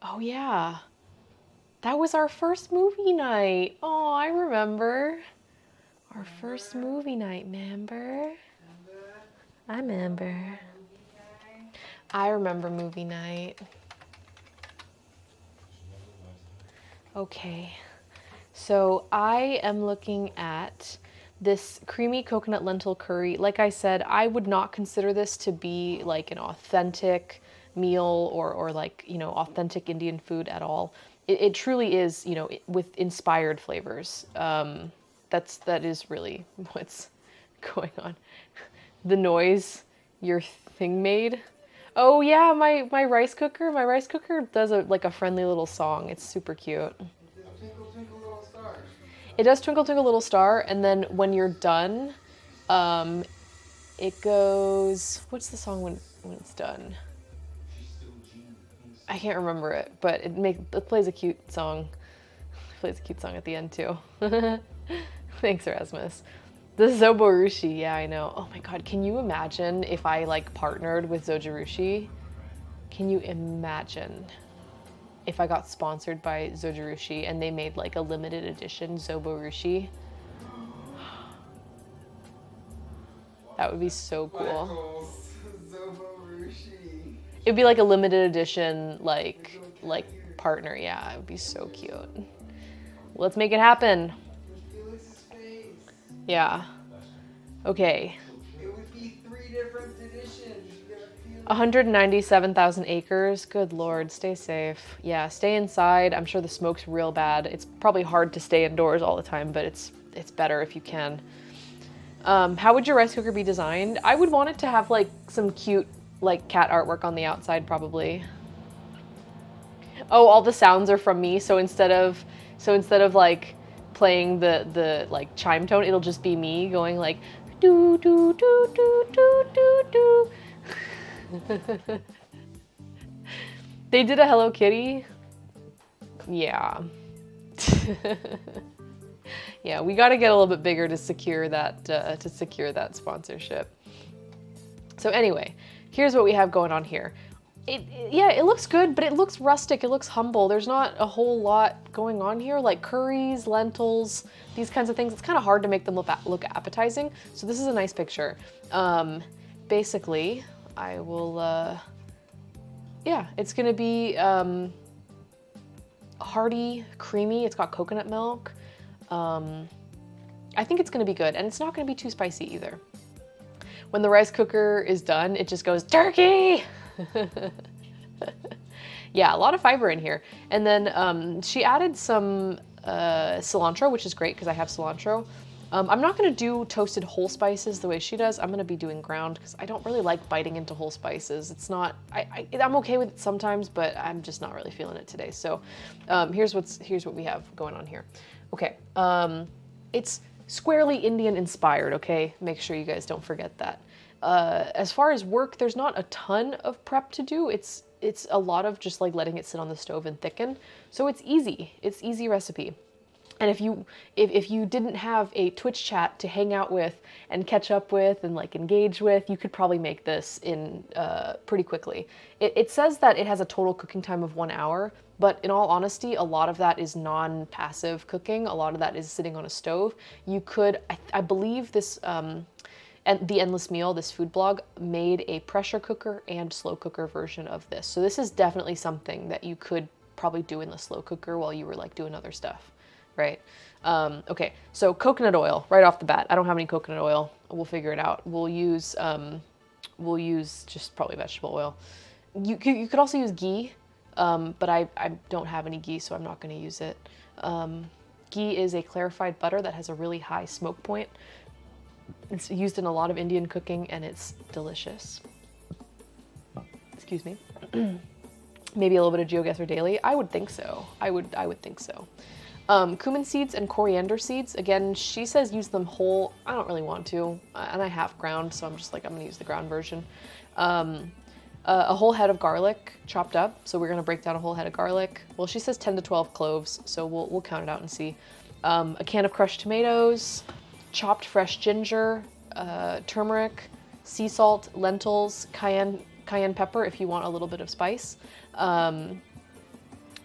Oh yeah. That was our first movie night. Oh, I remember. Our first movie night, remember? I remember. I remember movie night. Okay. So I am looking at this creamy coconut lentil curry. Like I said, I would not consider this to be like an authentic meal or like, you know, authentic Indian food at all. It truly is, you know, with inspired flavors. That is really what's going on. The noise your thing made. Oh yeah, my rice cooker. My rice cooker does like a friendly little song. It's super cute. Twinkle, twinkle, little star. It does Twinkle Twinkle Little Star, and then when you're done, it goes. What's the song when it's done? I can't remember it, but it plays a cute song. It plays a cute song at the end too. Thanks, Erasmus. The Zoborushi, yeah, I know. Oh my god, can you imagine if I like partnered with Zojirushi? Can you imagine if I got sponsored by Zojirushi and they made like a limited edition Zoborushi? That would be so cool. Zoborushi. It'd be like a limited edition, like partner. Yeah, it would be so cute. Let's make it happen. Felix's face. Yeah. Okay. It would be 3 different editions. You gotta feel 197,000 acres. Good Lord, stay safe. Yeah, stay inside. I'm sure the smoke's real bad. It's probably hard to stay indoors all the time, but it's better if you can. How would your rice cooker be designed? I would want it to have like some cute like cat artwork on the outside probably. Oh, all the sounds are from me, so instead of like playing the like chime tone, it'll just be me going like do do do do do do do. They did a Hello Kitty. Yeah. Yeah, we got to get a little bit bigger to secure that sponsorship. So anyway, here's what we have going on here. Yeah, it looks good, but it looks rustic. It looks humble. There's not a whole lot going on here, like curries, lentils, these kinds of things. It's kind of hard to make them look appetizing. So this is a nice picture. Basically, I will. Yeah, it's gonna be hearty, creamy. It's got coconut milk. I think it's gonna be good, and it's not gonna be too spicy either. When the rice cooker is done, it just goes turkey. Yeah, a lot of fiber in here. And then she added some cilantro, which is great because I have cilantro. I'm not gonna do toasted whole spices the way she does. I'm gonna be doing ground because I don't really like biting into whole spices. It's not, I'm okay with it sometimes, but I'm just not really feeling it today. So here's what we have going on here. Okay, it's squarely Indian inspired, okay? Make sure you guys don't forget that. As far as work, there's not a ton of prep to do. It's a lot of just like letting it sit on the stove and thicken. So it's easy. It's easy recipe. And if you didn't have a Twitch chat to hang out with and catch up with and like engage with, you could probably make this in pretty quickly. It says that it has a total cooking time of 1 hour, but in all honesty, a lot of that is non-passive cooking. A lot of that is sitting on a stove. You could, I believe this, and the Endless Meal, this food blog, made a pressure cooker and slow cooker version of this. So this is definitely something that you could probably do in the slow cooker while you were like doing other stuff. Right? Okay, so coconut oil, right off the bat. I don't have any coconut oil. We'll figure it out. We'll use just probably vegetable oil. You could also use ghee, but I don't have any ghee, so I'm not going to use it. Ghee is a clarified butter that has a really high smoke point. It's used in a lot of Indian cooking, and it's delicious. Excuse me. Maybe a little bit of GeoGuessr Daily. I would think so. I would think so. Cumin seeds and coriander seeds. Again, she says use them whole. I don't really want to, and I have ground, so I'm just like, I'm gonna use the ground version. A whole head of garlic chopped up, so we're gonna break down a whole head of garlic. Well, she says 10 to 12 cloves, so we'll count it out and see. A can of crushed tomatoes, chopped fresh ginger, turmeric, sea salt, lentils, cayenne pepper if you want a little bit of spice,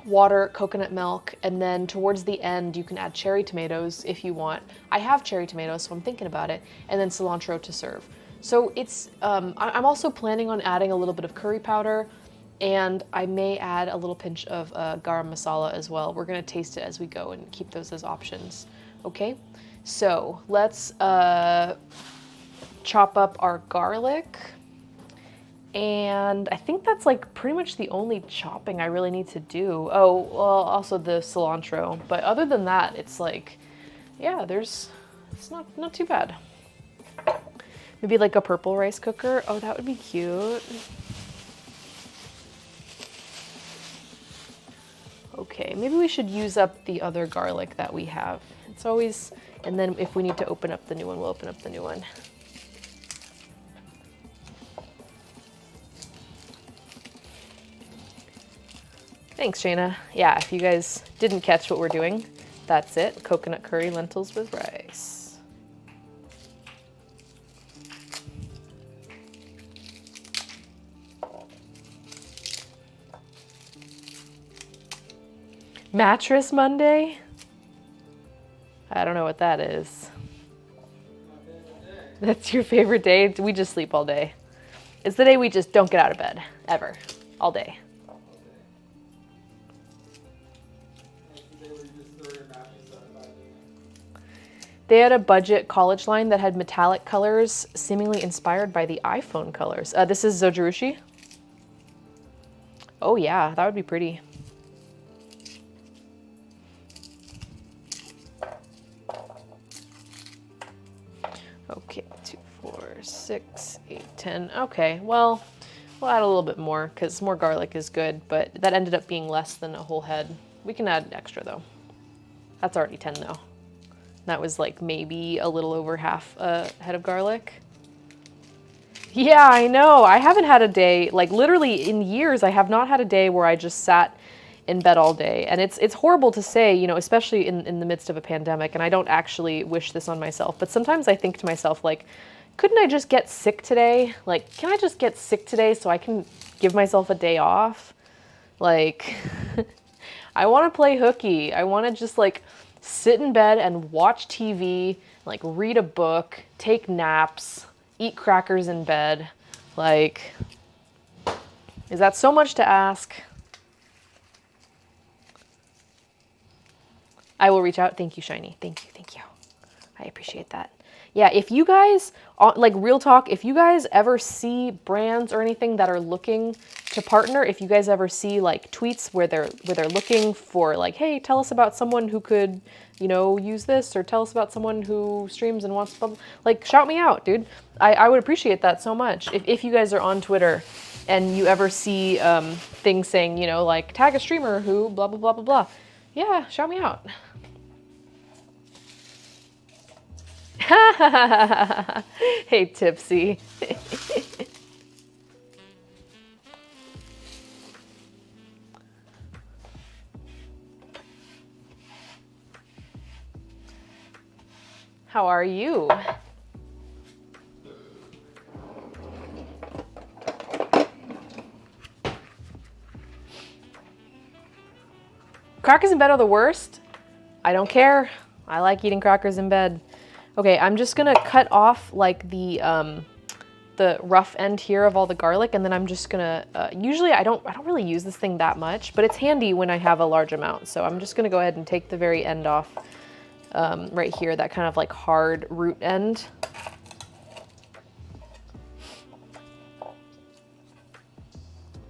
water, coconut milk, and then towards the end you can add cherry tomatoes if you want. I have cherry tomatoes, so I'm thinking about it, and then cilantro to serve. So it's, I'm also planning on adding a little bit of curry powder, and I may add a little pinch of garam masala as well. We're gonna taste it as we go and keep those as options, okay? So let's chop up our garlic. And I think that's like pretty much the only chopping I really need to do. Oh, well, also the cilantro. But other than that, it's like, yeah, it's not too bad. Maybe like a purple rice cooker. Oh, that would be cute. Okay, maybe we should use up the other garlic that we have. It's always, and then if we need to open up the new one, we'll open up the new one. Thanks, Shayna. Yeah, if you guys didn't catch what we're doing, that's it. Coconut curry lentils with rice. Mattress Monday? I don't know what that is. That's your favorite day? We just sleep all day. It's the day we just don't get out of bed, ever, all day. They had a budget college line that had metallic colors, seemingly inspired by the iPhone colors. This is Zojirushi. Oh yeah, that would be pretty. Okay, 2, 4, 6, 8, 10. Okay, well, we'll add a little bit more because more garlic is good, but that ended up being less than a whole head. We can add extra though. That's already 10 though. That was like maybe a little over half a head of garlic. Yeah, I know. I haven't had a day, like literally in years, I have not had a day where I just sat in bed all day. And it's horrible to say, you know, especially in the midst of a pandemic, and I don't actually wish this on myself, but sometimes I think to myself, like, couldn't I just get sick today? Like, can I just get sick today so I can give myself a day off? Like, I want to play hooky. I want to just like sit in bed and watch TV, like read a book, take naps, eat crackers in bed. Like, is that so much to ask? I will reach out. Thank you, Shiny. Thank you. Thank you. I appreciate that. Yeah, if you guys, like real talk, if you guys ever see brands or anything that are looking to partner, if you guys ever see like tweets where they're looking for like, hey, tell us about someone who could, you know, use this, or tell us about someone who streams and wants to, like, shout me out, dude. I would appreciate that so much. If you guys are on Twitter and you ever see things saying, you know, like tag a streamer who blah, blah, blah, blah, blah. Yeah, shout me out. Hey, Tipsy. How are you? Crackers in bed are the worst. I don't care. I like eating crackers in bed. Okay, I'm just gonna cut off like the rough end here of all the garlic, and then I'm just gonna, usually I don't really use this thing that much, but it's handy when I have a large amount. So I'm just gonna go ahead and take the very end off right here, that kind of like hard root end.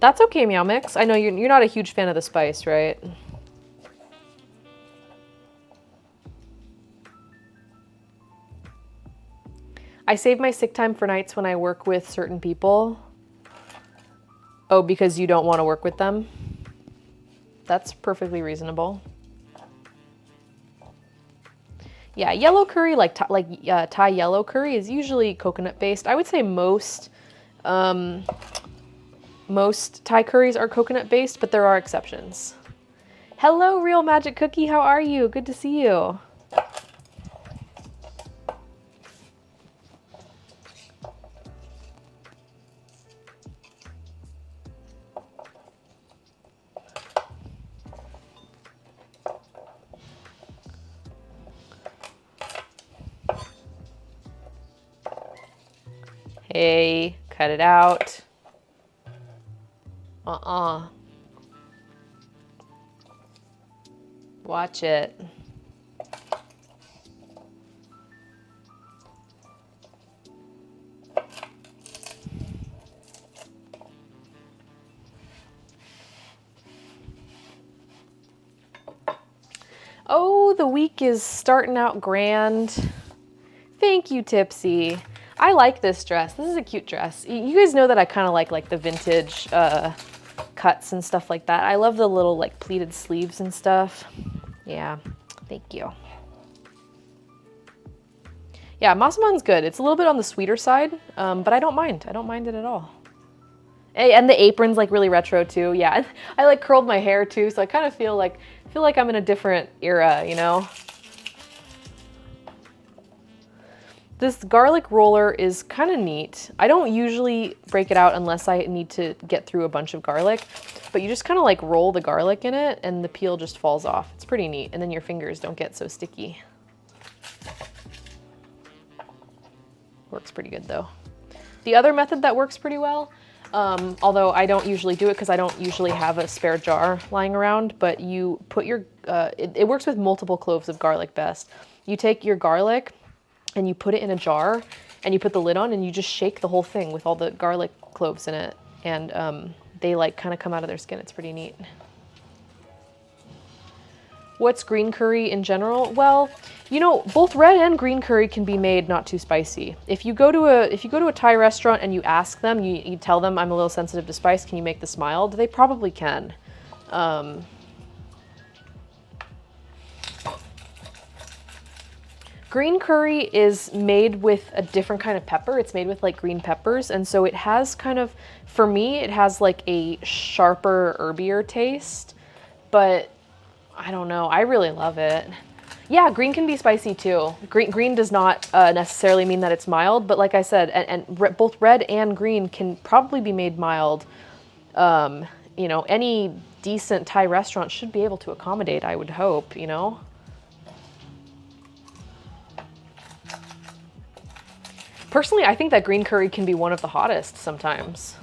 That's okay, Meow Mix. I know you're not a huge fan of the spice, right? I save my sick time for nights when I work with certain people. Oh, because you don't want to work with them? That's perfectly reasonable. Yeah, yellow curry, like Thai yellow curry, is usually coconut based. I would say most Thai curries are coconut based, but there are exceptions. Hello, Real Magic Cookie. How are you? Good to see you. Hey, cut it out. Watch it. Oh, the week is starting out grand. Thank you, Tipsy. I like this dress. This is a cute dress. You guys know that I kind of like the vintage cuts and stuff like that. I love the little like pleated sleeves and stuff. Yeah, thank you. Yeah, massaman's good. It's a little bit on the sweeter side, but I don't mind. I don't mind it at all. And the apron's like really retro too. Yeah, I like curled my hair too, so I kind of feel like I'm in a different era, you know? This garlic roller is kind of neat. I don't usually break it out unless I need to get through a bunch of garlic, but you just kind of like roll the garlic in it and the peel just falls off. It's pretty neat, and then your fingers don't get so sticky. Works pretty good though. The other method that works pretty well, although I don't usually do it because I don't usually have a spare jar lying around, but you put your, it works with multiple cloves of garlic best. You take your garlic and you put it in a jar and you put the lid on and you just shake the whole thing with all the garlic cloves in it. And they like kind of come out of their skin. It's pretty neat. What's green curry in general? Well, you know, both red and green curry can be made not too spicy. If you go to a Thai restaurant and you ask them, you tell them I'm a little sensitive to spice, can you make this mild? They probably can. Green curry is made with a different kind of pepper. It's made with like green peppers, and so it has kind of, for me, it has like a sharper, herbier taste, but I don't know. I really love it. Yeah, green can be spicy too. Green does not necessarily mean that it's mild, but like I said, both red and green can probably be made mild. You know, any decent Thai restaurant should be able to accommodate, I would hope, you know? Personally, I think that green curry can be one of the hottest sometimes.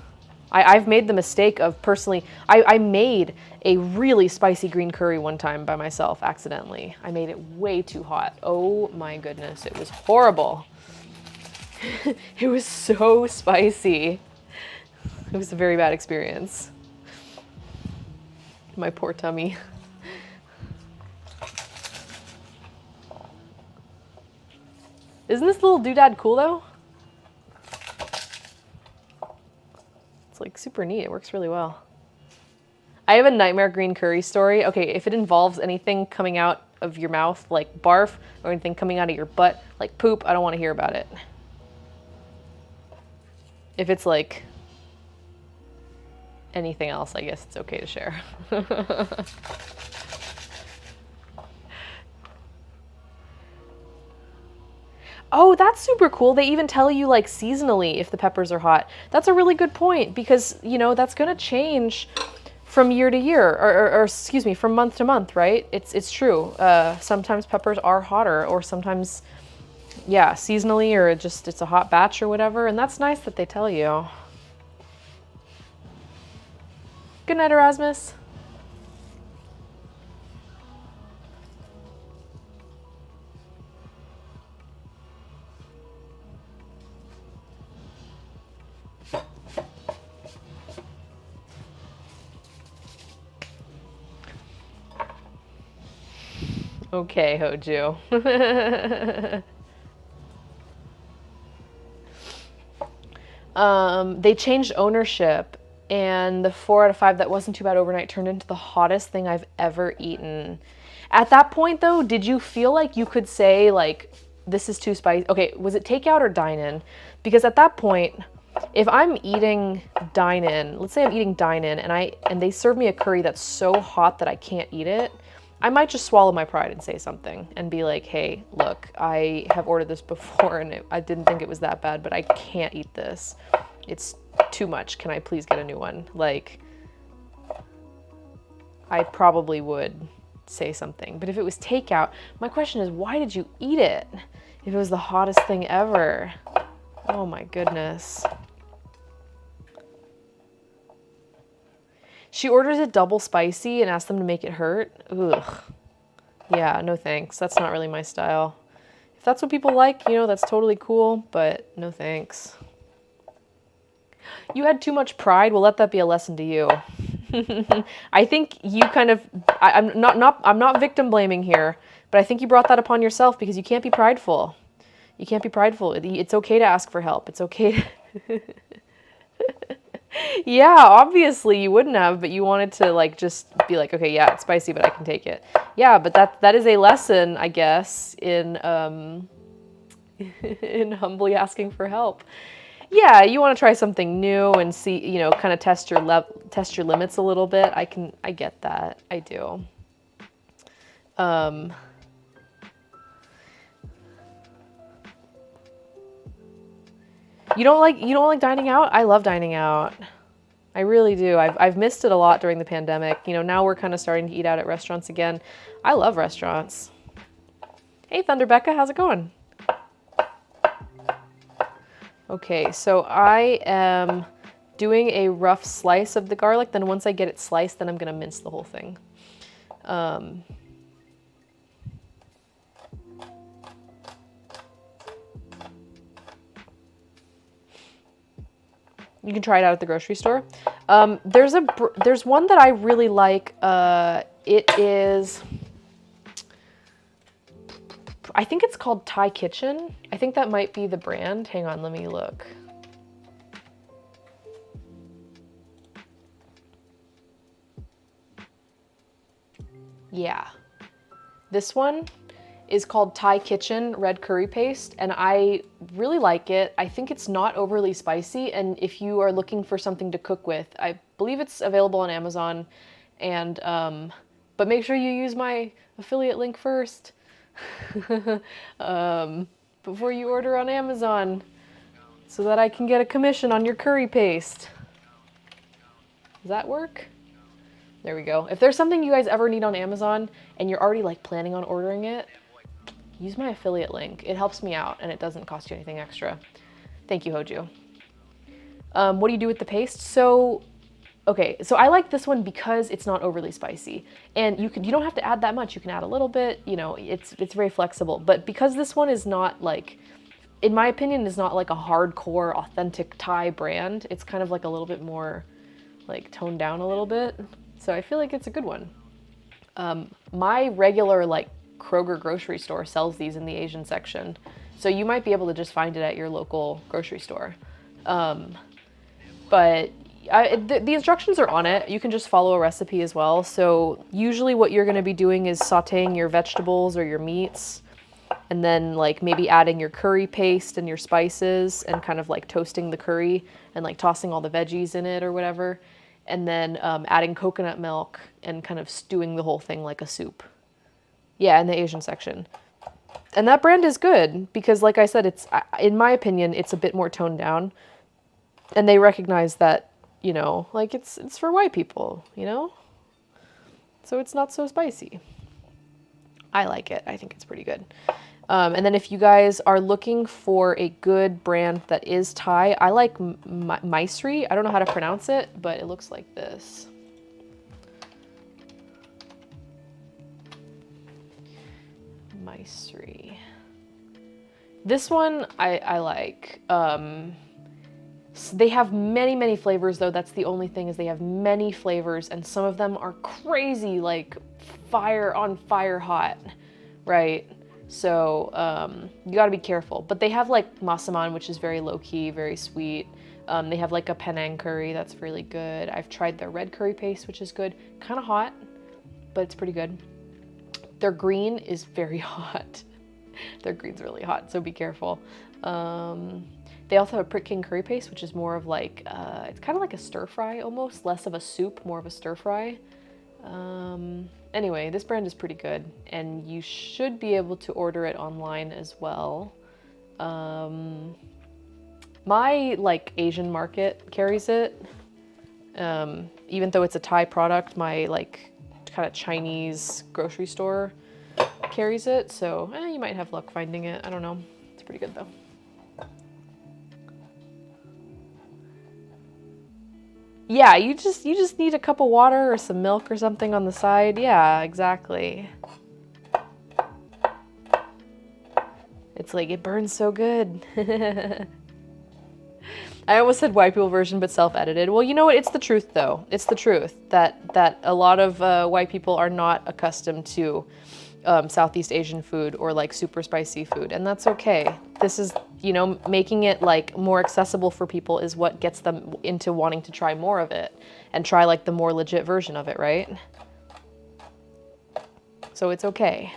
I've made the mistake of personally, I made a really spicy green curry one time by myself accidentally. I made it way too hot. Oh my goodness, it was horrible. It was so spicy. It was a very bad experience. My poor tummy. Isn't this little doodad cool though? Like super neat. It works really well. I have a nightmare green curry story. Okay, if it involves anything coming out of your mouth, like barf, or anything coming out of your butt, like poop, I don't want to hear about it. If it's like anything else, I guess it's okay to share. Oh, that's super cool. They even tell you like seasonally if the peppers are hot. That's a really good point because, you know, that's going to change from year to year or excuse me, from month to month, right? It's true. Sometimes peppers are hotter or sometimes, yeah, seasonally or just it's a hot batch or whatever. And that's nice that they tell you. Good night, Erasmus. Okay, Hoju. They changed ownership. And the 4 out of 5 that wasn't too bad overnight turned into the hottest thing I've ever eaten. At that point though, did you feel like you could say like, this is too spicy? Okay, was it takeout or dine-in? Because at that point, if I'm eating dine-in, let's say I'm eating dine-in and they serve me a curry that's so hot that I can't eat it, I might just swallow my pride and say something and be like, hey, look, I have ordered this before and I didn't think it was that bad, but I can't eat this. It's too much. Can I please get a new one? Like, I probably would say something. But if it was takeout, my question is, why did you eat it? If it was the hottest thing ever. Oh my goodness. She orders it double spicy and asks them to make it hurt. Ugh. Yeah, no thanks. That's not really my style. If that's what people like, you know, that's totally cool, but no thanks. You had too much pride. Well, let that be a lesson to you. I think you kind of, I'm not victim blaming here, but I think you brought that upon yourself because you can't be prideful. You can't be prideful. It's okay to ask for help. It's okay to... Yeah, obviously you wouldn't have, but you wanted to like just be like, okay, yeah, it's spicy, but I can take it. Yeah, but that is a lesson, I guess, in in humbly asking for help. Yeah, you want to try something new and see, you know, kind of test your limits a little bit. I get that. I do. You don't like dining out? I love dining out. I really do. I've missed it a lot during the pandemic. You know, now we're kind of starting to eat out at restaurants again. I love restaurants. Hey, Thunder Becca, how's it going? Okay, so I am doing a rough slice of the garlic. Then once I get it sliced, then I'm gonna mince the whole thing. You can try it out at the grocery store. There's one that I really like. It is, I think it's called Thai Kitchen. I think that might be the brand. Hang on, let me look. Yeah, this one is called Thai Kitchen Red Curry Paste, and I really like it. I think it's not overly spicy, and if you are looking for something to cook with, I believe it's available on Amazon, and but make sure you use my affiliate link first before you order on Amazon so that I can get a commission on your curry paste. Does that work? There we go. If there's something you guys ever need on Amazon and you're already like planning on ordering it, use my affiliate link. It helps me out and it doesn't cost you anything extra. Thank you, Hoju. What do you do with the paste? So, okay, so I like this one because it's not overly spicy. And you don't have to add that much. You can add a little bit, you know, it's very flexible. But because this one is not like, in my opinion, is not like a hardcore authentic Thai brand, it's kind of like a little bit more like toned down a little bit. So I feel like it's a good one. My regular like Kroger grocery store sells these in the Asian section. So you might be able to just find it at your local grocery store. But the instructions are on it. You can just follow a recipe as well. So usually what you're gonna be doing is sauteing your vegetables or your meats and then like maybe adding your curry paste and your spices and kind of like toasting the curry and like tossing all the veggies in it or whatever. And then adding coconut milk and kind of stewing the whole thing like a soup. Yeah, in the Asian section. And that brand is good because like I said, it's, in my opinion, it's a bit more toned down. And they recognize that, you know, like it's for white people, you know? So it's not so spicy. I like it. I think it's pretty good. And then if you guys are looking for a good brand that is Thai, I like Mysri. I don't know how to pronounce it, but it looks like this. Mysri. This one I like. They have many flavors though. That's the only thing, is they have many flavors and some of them are crazy, like fire on fire hot, right? So you gotta be careful. But they have like masaman, which is very low key, very sweet. They have like a Penang curry that's really good. I've tried their red curry paste, which is good. Kind of hot, but it's pretty good. Their green is very hot. Their green's really hot, so be careful. They also have a Prick King curry paste, which is more of like, it's kind of like a stir fry almost, less of a soup, more of a stir fry. Anyway, this brand is pretty good, and you should be able to order it online as well. My like Asian market carries it. Even though it's a Thai product, my like kind of Chinese grocery store carries it, so you might have luck finding it. I don't know. It's pretty good though. Yeah, you just need a cup of water or some milk or something on the side. Yeah, exactly. It's like, it burns so good. I almost said white people version, but self-edited. Well, you know what? It's the truth, though. It's the truth that a lot of white people are not accustomed to Southeast Asian food or like super spicy food, and that's okay. This is, you know, making it like more accessible for people is what gets them into wanting to try more of it and try like the more legit version of it, right? So it's okay.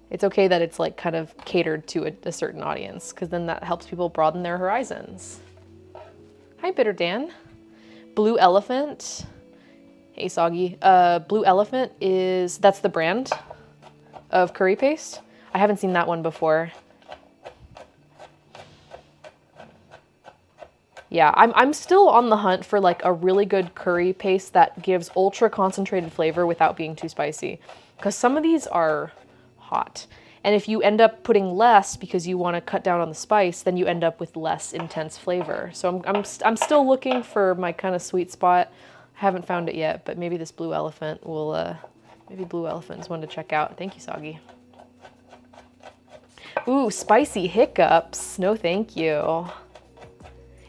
It's okay that it's like kind of catered to a certain audience, because then that helps people broaden their horizons. Hi, Bitter Dan. Blue Elephant. Hey, Soggy. Blue Elephant that's the brand of curry paste. I haven't seen that one before. Yeah, I'm still on the hunt for like a really good curry paste that gives ultra concentrated flavor without being too spicy, because some of these are hot. And if you end up putting less because you want to cut down on the spice, then you end up with less intense flavor. So I'm still looking for my kind of sweet spot. I haven't found it yet, but maybe this Blue Elephant will, maybe Blue Elephant is one to check out. Thank you, Soggy. Ooh, spicy hiccups. No, thank you.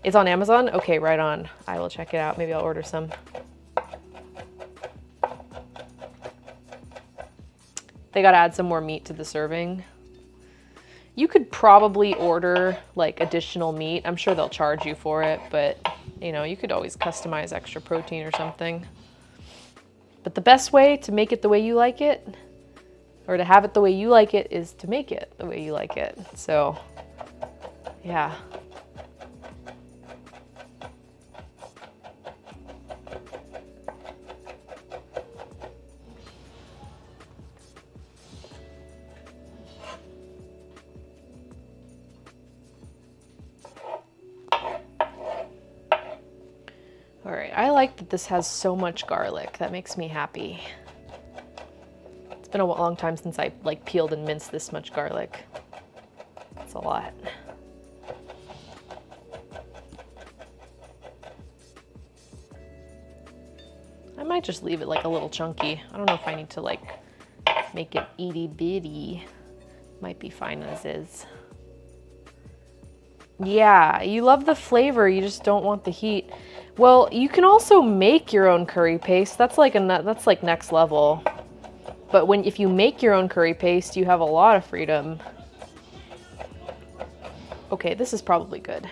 It's on Amazon? Okay, right on. I will check it out. Maybe I'll order some. They gotta add some more meat to the serving. You could probably order like additional meat. I'm sure they'll charge you for it, but you know, you could always customize extra protein or something. But the best way to make it the way you like it, or to have it the way you like it, is to make it the way you like it. So, yeah. All right, I like that this has so much garlic. That makes me happy. It's been a long time since I like peeled and minced this much garlic. It's a lot. I might just leave it like a little chunky. I don't know if I need to like make it itty bitty. Might be fine as is. Yeah, you love the flavor, you just don't want the heat. Well, you can also make your own curry paste. That's like next level. But if you make your own curry paste, you have a lot of freedom. Okay, this is probably good.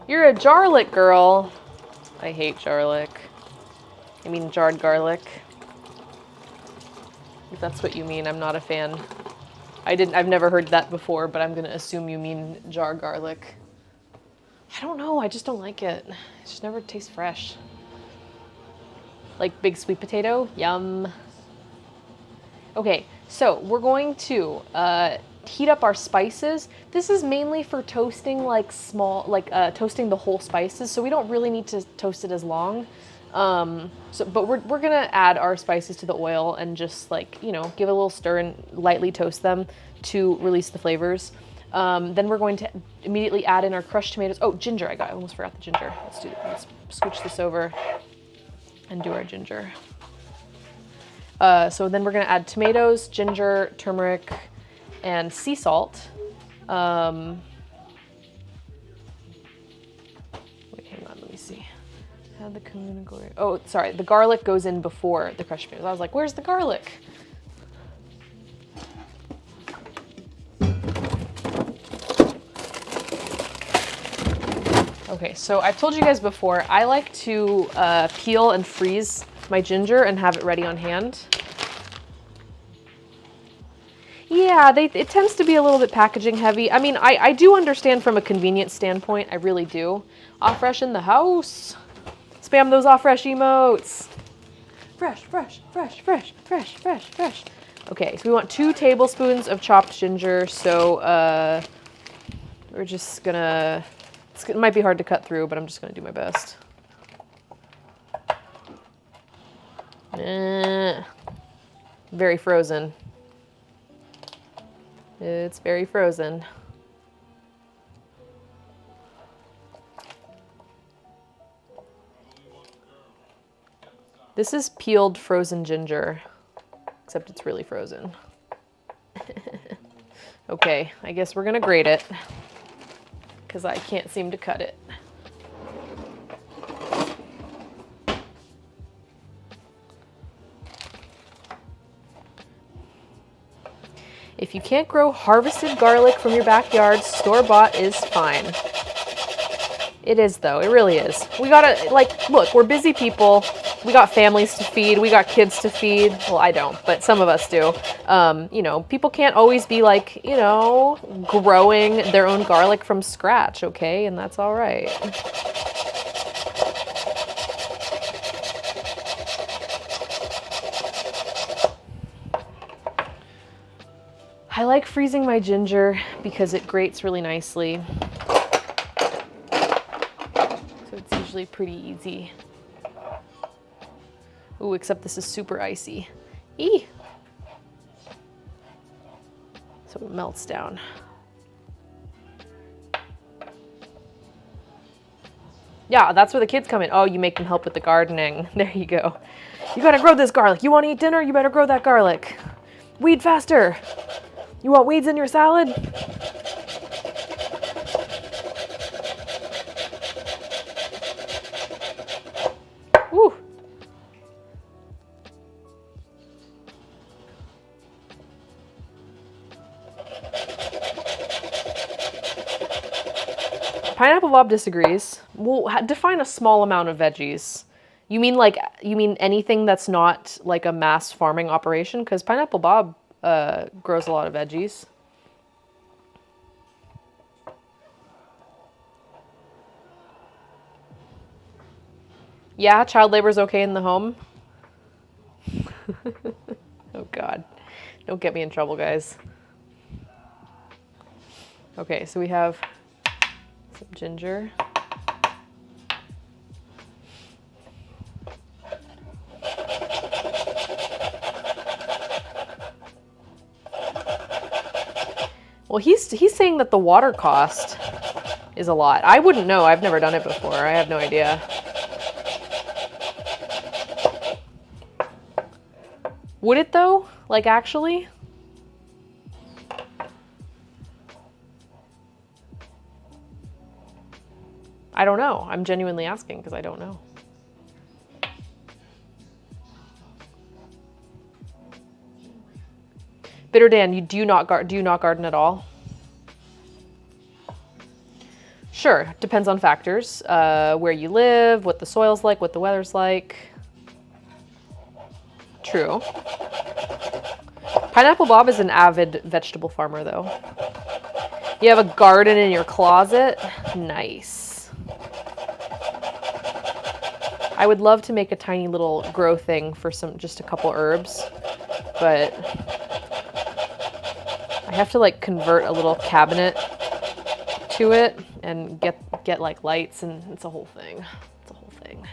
You're a jarlic girl. I hate jarlic. I mean jarred garlic. If that's what you mean, I'm not a fan. I've never heard that before, but I'm gonna assume you mean jar garlic. I don't know, I just don't like it. It just never tastes fresh. Like big sweet potato, yum. Okay, so we're going to heat up our spices. This is mainly for toasting like toasting the whole spices, so we don't really need to toast it as long. But we're gonna add our spices to the oil and just like, you know, give it a little stir and lightly toast them to release the flavors. Then we're going to immediately add in our crushed tomatoes. Oh, ginger, I almost forgot the ginger. Let's scooch this over and do our ginger. So then we're gonna add tomatoes, ginger, turmeric, and sea salt. Wait, hang on, let me see. Add the cumin and glory. Oh, sorry, the garlic goes in before the crushed tomatoes. I was like, where's the garlic? Okay, so I've told you guys before, I like to peel and freeze my ginger and have it ready on hand. Yeah, it tends to be a little bit packaging heavy. I mean, I do understand from a convenience standpoint, I really do. Off fresh in the house. Spam those off fresh emotes. Fresh, fresh, fresh, fresh, fresh, fresh, fresh. Okay, so we want 2 tablespoons of chopped ginger. So we're just gonna, it might be hard to cut through, but I'm just gonna do my best. Very frozen. It's very frozen. This is peeled frozen ginger, except it's really frozen. Okay, I guess we're gonna grate it because I can't seem to cut it. If you can't grow harvested garlic from your backyard, store-bought is fine. It is though, it really is. We gotta, like, look, we're busy people. We got families to feed, we got kids to feed. Well, I don't, but some of us do. You know, people can't always be like, you know, growing their own garlic from scratch, okay? And that's all right. I like freezing my ginger because it grates really nicely. So it's usually pretty easy. Ooh, except this is super icy. Eee! So it melts down. Yeah, that's where the kids come in. Oh, you make them help with the gardening. There you go. You gotta grow this garlic. You wanna eat dinner? You better grow that garlic. Weed faster. You want weeds in your salad? Woo. Pineapple Bob disagrees. Well, define a small amount of veggies. You mean anything that's not like a mass farming operation? Because Pineapple Bob grows a lot of veggies. Yeah, child labor is okay in the home. Oh God, don't get me in trouble, guys. Okay, so we have some ginger. Well, he's saying that the water cost is a lot. I wouldn't know. I've never done it before. I have no idea. Would it though? Like actually? I don't know. I'm genuinely asking because I don't know. Bitter Dan, do you not garden at all? Sure, depends on factors. Where you live, what the soil's like, what the weather's like. True. Pineapple Bob is an avid vegetable farmer though. You have a garden in your closet? Nice. I would love to make a tiny little grow thing for just a couple herbs, but I have to like convert a little cabinet to it and get like lights, and it's a whole thing. It's a whole thing.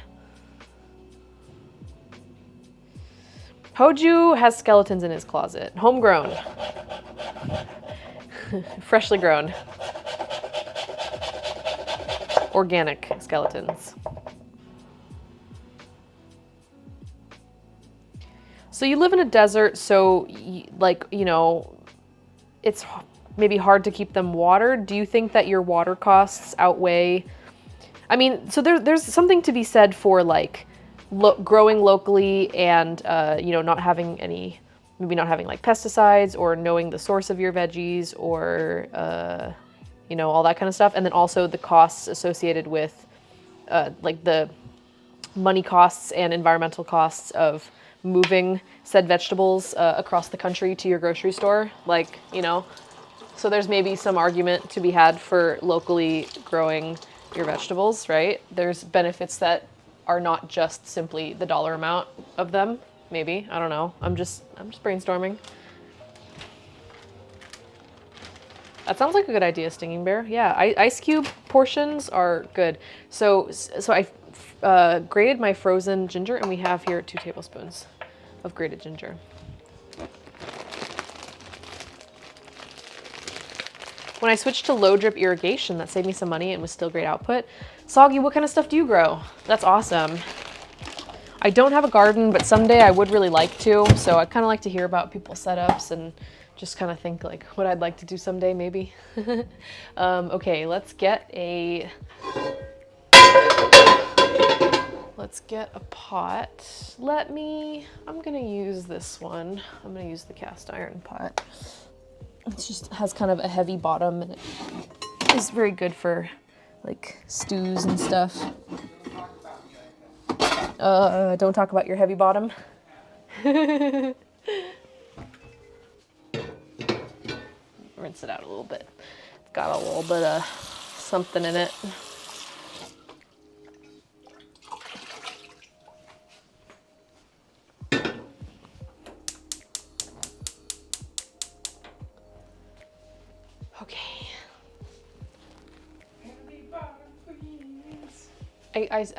Hoju has skeletons in his closet. Homegrown. Freshly grown. Organic skeletons. So you live in a desert, so like, you know, it's maybe hard to keep them watered. Do you think that your water costs outweigh? I mean, so there's something to be said for like growing locally and you know, not having like pesticides, or knowing the source of your veggies, or you know, all that kind of stuff. And then also the costs associated with like the money costs and environmental costs of moving said vegetables across the country to your grocery store. Like, you know, so there's maybe some argument to be had for locally growing your vegetables, right? There's benefits that are not just simply the dollar amount of them. Maybe, I don't know. I'm just brainstorming. That sounds like a good idea, Stinging Bear. Yeah, ice cube portions are good. So I grated my frozen ginger, and we have here 2 tablespoons of grated ginger. When I switched to low drip irrigation, that saved me some money and was still great output. Soggy, what kind of stuff do you grow? That's awesome. I don't have a garden, but someday I would really like to. So I kind of like to hear about people's setups and just kind of think like what I'd like to do someday, maybe. Okay, let's get a pot. I'm gonna use this one. I'm gonna use the cast iron pot. It just has kind of a heavy bottom and it is very good for like stews and stuff. Don't talk about your heavy bottom. Rinse it out a little bit. Got a little bit of something in it. Okay.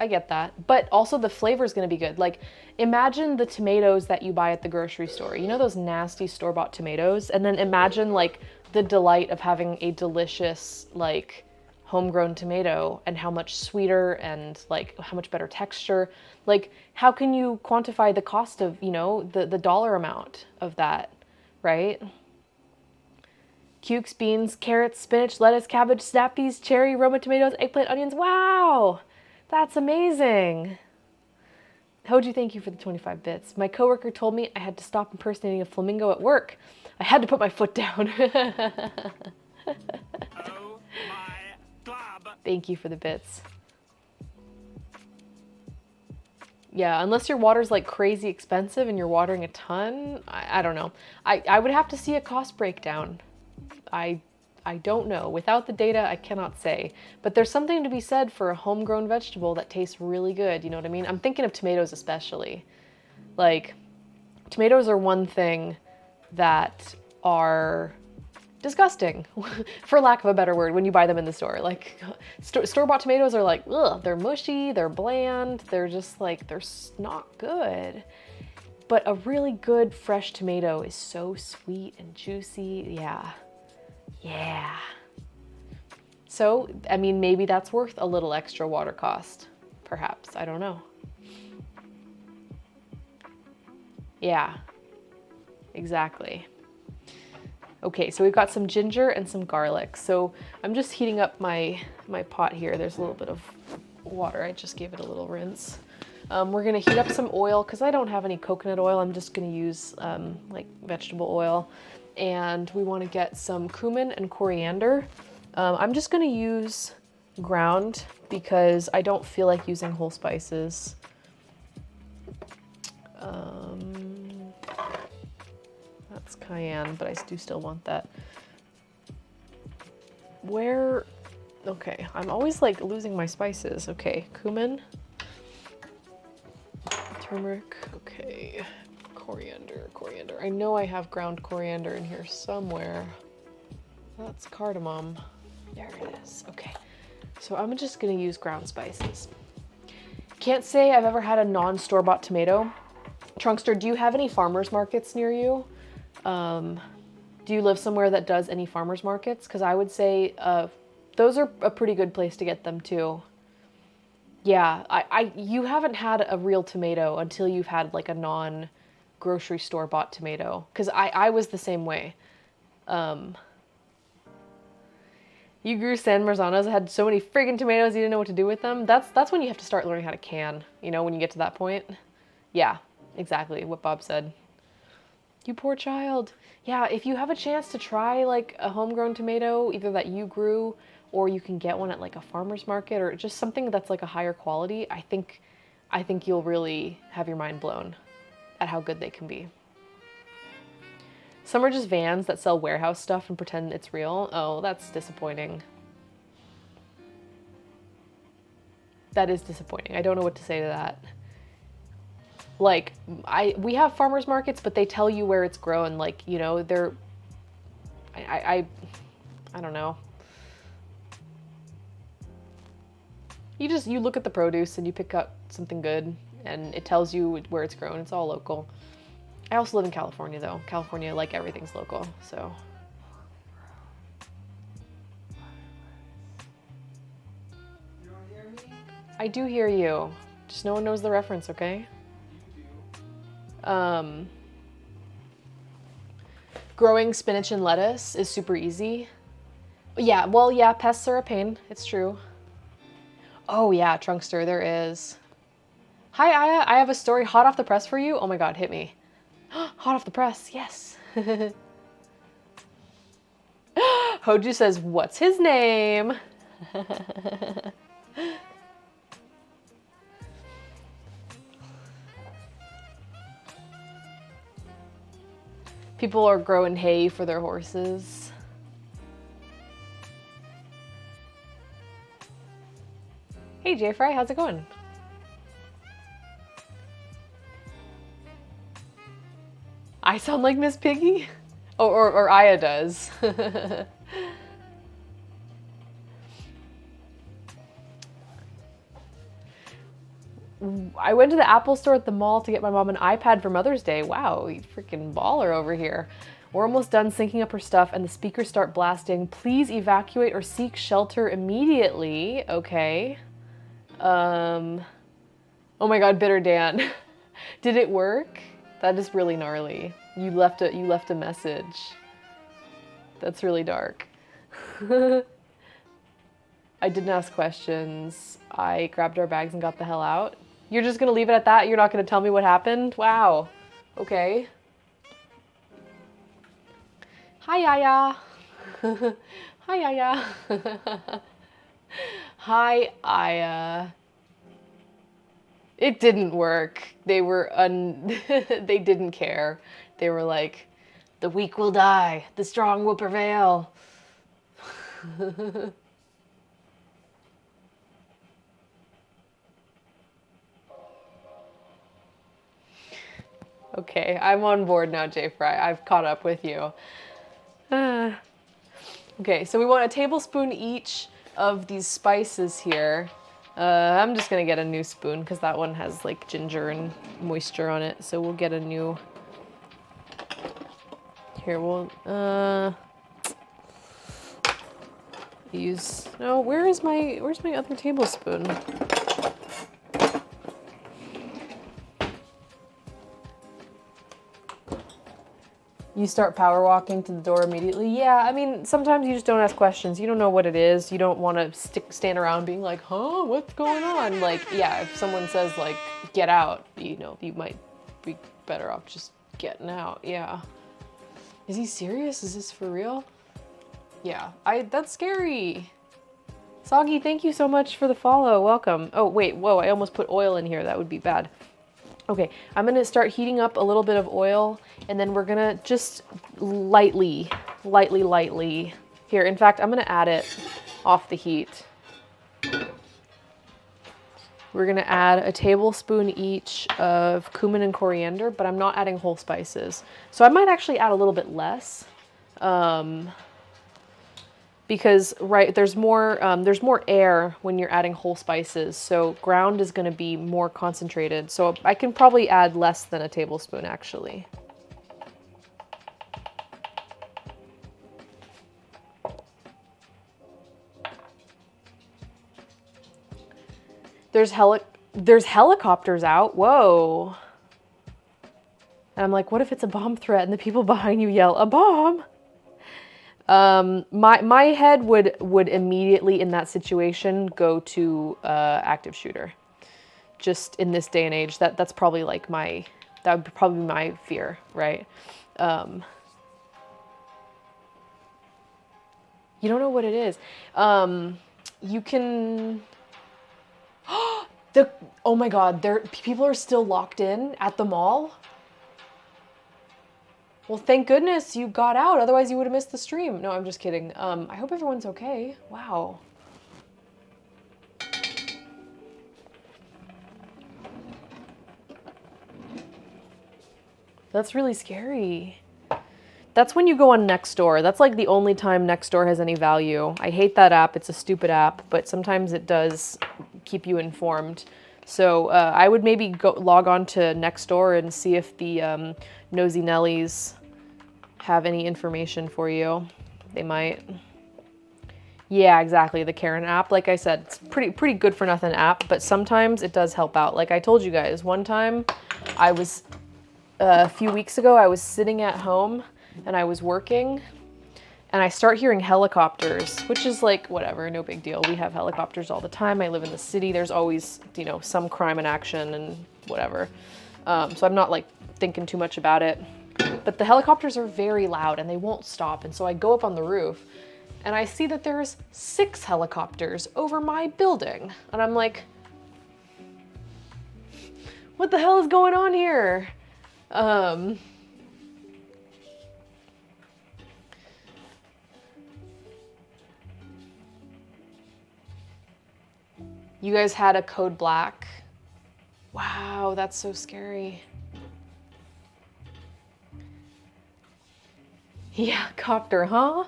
I get that, but also the flavor is going to be good. Like, imagine the tomatoes that you buy at the grocery store. You know those nasty store-bought tomatoes? And then imagine like the delight of having a delicious like homegrown tomato and how much sweeter and like how much better texture. Like, how can you quantify the cost of, you know, the dollar amount of that, right? Cukes, beans, carrots, spinach, lettuce, cabbage, snap peas, cherry, Roma tomatoes, eggplant, onions. Wow, that's amazing. Hoji, thank you for the 25 bits. My coworker told me I had to stop impersonating a flamingo at work. I had to put my foot down. Oh my glob. Thank you for the bits. Yeah, unless your water's like crazy expensive and you're watering a ton, I don't know. I would have to see a cost breakdown. I don't know. Without the data, I cannot say. But there's something to be said for a homegrown vegetable that tastes really good. You know what I mean? I'm thinking of tomatoes especially. Like, tomatoes are one thing that are disgusting, for lack of a better word, when you buy them in the store. Like, store-bought tomatoes are like, ugh, they're mushy, they're bland, they're just like, they're not good. But a really good fresh tomato is so sweet and juicy. Yeah. Yeah. So, I mean, maybe that's worth a little extra water cost. Perhaps. I don't know. Yeah. Exactly. Okay, so we've got some ginger and some garlic. So I'm just heating up my pot here. There's a little bit of water. I just gave it a little rinse. We're gonna heat up some oil because I don't have any coconut oil. I'm just gonna use like vegetable oil. And we want to get some cumin and coriander. I'm just going to use ground because I don't feel like using whole spices. That's cayenne, but I do still want that. Okay, I'm always like losing my spices. Okay, cumin, turmeric, okay. Coriander. I know I have ground coriander in here somewhere. That's cardamom. There it is. Okay. So I'm just gonna use ground spices. Can't say I've ever had a non-store-bought tomato. Trunkster, do you have any farmers markets near you? Do you live somewhere that does any farmers markets? Because I would say those are a pretty good place to get them too. Yeah, you haven't had a real tomato until you've had like a non-grocery store bought tomato. Because I was the same way. You grew San Marzanos, had so many friggin' tomatoes you didn't know what to do with them. That's when you have to start learning how to can, you know, when you get to that point. Yeah, exactly what Bob said. You poor child. Yeah, if you have a chance to try like a homegrown tomato, either that you grew or you can get one at like a farmer's market or just something that's like a higher quality, I think you'll really have your mind blown at how good they can be. Some are just vans that sell warehouse stuff and pretend it's real. Oh, that's disappointing. That is disappointing. I don't know what to say to that. Like, we have farmers markets, but they tell you where it's grown. Like, you know, I don't know. You look at the produce and you pick up something good and it tells you where it's grown. It's all local. I also live in California though. California, like everything's local, so. You don't hear me? I do hear you. Just no one knows the reference, okay? You do. Growing spinach and lettuce is super easy. Yeah, well, yeah, pests are a pain. It's true. Oh yeah, Trunkster, there is. Hi, Aya. I have a story hot off the press for you. Oh my god, hit me. Hot off the press, yes. Hoju says, what's his name? People are growing hay for their horses. Hey, J Fry, how's it going? I sound like Miss Piggy? Or Aya does. I went to the Apple store at the mall to get my mom an iPad for Mother's Day. Wow, you freaking baller over here. We're almost done syncing up her stuff and the speakers start blasting. Please evacuate or seek shelter immediately. Okay. Oh my god, Bitter Dan. Did it work? That is really gnarly. You left a message. That's really dark. I didn't ask questions. I grabbed our bags and got the hell out. You're just gonna leave it at that? You're not gonna tell me what happened? Wow. Okay. Hi, Yaya. Hi, Yaya. Hi, Aya. It didn't work. They were they didn't care. They were like, the weak will die, the strong will prevail. Okay, I'm on board now, J Fry. I've caught up with you. Okay, so we want a tablespoon each of these spices here. I'm just gonna get a new spoon because that one has like ginger and moisture on it. So we'll get a new. Here we'll use. No, where's my other tablespoon? You start power walking to the door immediately. Yeah, I mean, sometimes you just don't ask questions. You don't know what it is. You don't want to stand around being like, huh, what's going on? Like, yeah, if someone says like, get out, you know, you might be better off just getting out. Yeah. Is he serious? Is this for real? Yeah, that's scary. Soggy, thank you so much for the follow. Welcome. Oh, wait, whoa, I almost put oil in here. That would be bad. Okay, I'm gonna start heating up a little bit of oil and then we're gonna just lightly. Here, in fact, I'm gonna add it off the heat. We're gonna add a tablespoon each of cumin and coriander, but I'm not adding whole spices. So I might actually add a little bit less. Because there's more air when you're adding whole spices, so ground is going to be more concentrated. So I can probably add less than a tablespoon actually. There's helicopters out. Whoa. And I'm like, what if it's a bomb threat and the people behind you yell, a bomb? My head would immediately in that situation go to active shooter. Just in this day and age, that's probably like my That would probably be my fear, right? You don't know what it is. You can. Oh my God, people are still locked in at the mall. Well, thank goodness you got out. Otherwise, you would have missed the stream. No, I'm just kidding. I hope everyone's okay. Wow. That's really scary. That's when you go on Nextdoor. That's like the only time Nextdoor has any value. I hate that app. It's a stupid app, but sometimes it does keep you informed. So I would maybe log on to Nextdoor and see if the Nosy Nellies have any information for you. They might. Yeah, exactly. The Karen app. Like I said, it's pretty good for nothing app, but sometimes it does help out. Like I told you guys, one time a few weeks ago, I was sitting at home and I was working and I start hearing helicopters, which is like, whatever, no big deal. We have helicopters all the time. I live in the city. There's always, some crime in action and whatever. So I'm not like thinking too much about it. But the helicopters are very loud and they won't stop. And so I go up on the roof and I see that there's 6 helicopters over my building. And I'm like, what the hell is going on here? You guys had a code black. Wow, that's so scary. Yeah, copter, huh?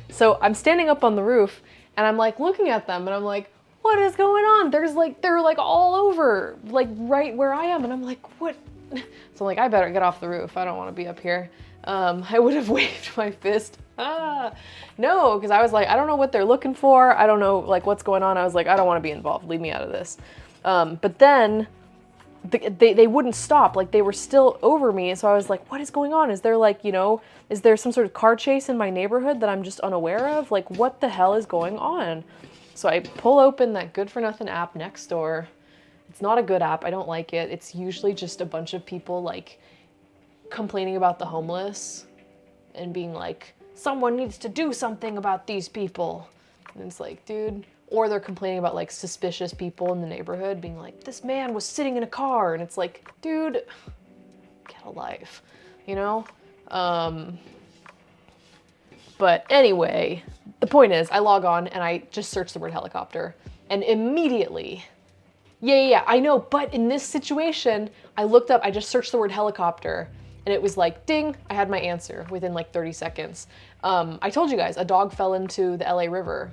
So I'm standing up on the roof and I'm like looking at them and I'm like, what is going on? They're like all over, like right where I am. And I'm like, what? So I'm like, I better get off the roof. I don't want to be up here. I would have waved my fist. No, because I was like, I don't know what they're looking for. I don't know like what's going on. I was like, I don't want to be involved. Leave me out of this. But then they wouldn't stop. Like they were still over me. So I was like, what is going on? Is there like, is there some sort of car chase in my neighborhood that I'm just unaware of? Like what the hell is going on? So I pull open that good for nothing app Nextdoor. It's not a good app. I don't like it. It's usually just a bunch of people like complaining about the homeless and being like, someone needs to do something about these people. And it's like, dude, or they're complaining about like suspicious people in the neighborhood being like, this man was sitting in a car. And it's like, dude, get a life, But anyway, the point is I log on and I just search the word helicopter and immediately, yeah, I know. But in this situation, I looked up, I just searched the word helicopter and it was like, ding, I had my answer within like 30 seconds. I told you guys, a dog fell into the LA River.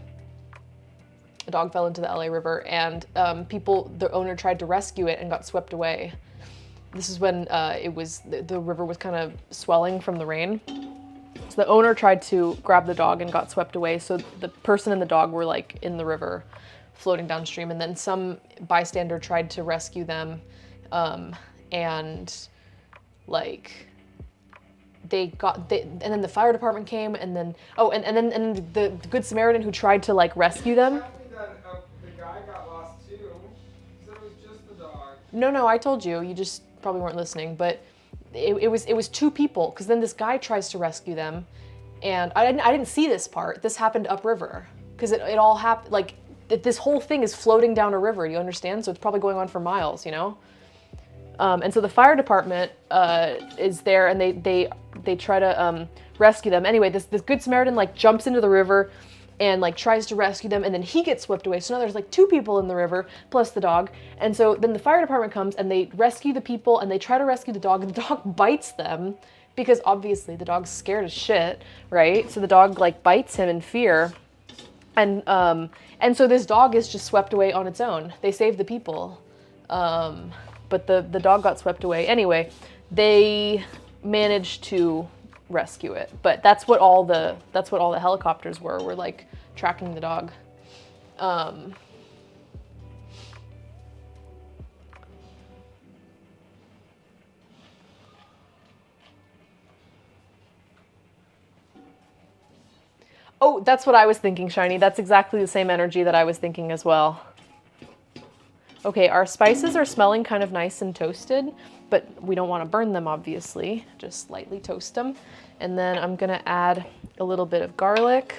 A dog fell into the LA River and the owner tried to rescue it and got swept away. This is when the river was kind of swelling from the rain. So the owner tried to grab the dog and got swept away. So the person and the dog were like in the river floating downstream. And then some bystander tried to rescue them. And like and then the fire department came and then, and then the Good Samaritan who tried to like rescue them. The guy got lost too. So it was just the dog. No, I told you. You just probably weren't listening. But it was 2 people because then this guy tries to rescue them, and I didn't see this part. This happened upriver because it all happened like this whole thing is floating down a river. You understand? So it's probably going on for miles. And so the fire department is there, and they try to rescue them. Anyway, this Good Samaritan like jumps into the river and like tries to rescue them, and then he gets swept away. So now there's like 2 people in the river plus the dog. And so then the fire department comes and they rescue the people and they try to rescue the dog, and the dog bites them because obviously the dog's scared as shit, right? So the dog like bites him in fear. And so this dog is just swept away on its own. They saved the people. But the dog got swept away. Anyway, they managed to rescue it. But that's what all the helicopters were like tracking the dog. Oh, that's what I was thinking, Shiny. That's exactly the same energy that I was thinking as well. Okay, our spices are smelling kind of nice and toasted, but we don't want to burn them, obviously. Just lightly toast them. And then I'm gonna add a little bit of garlic.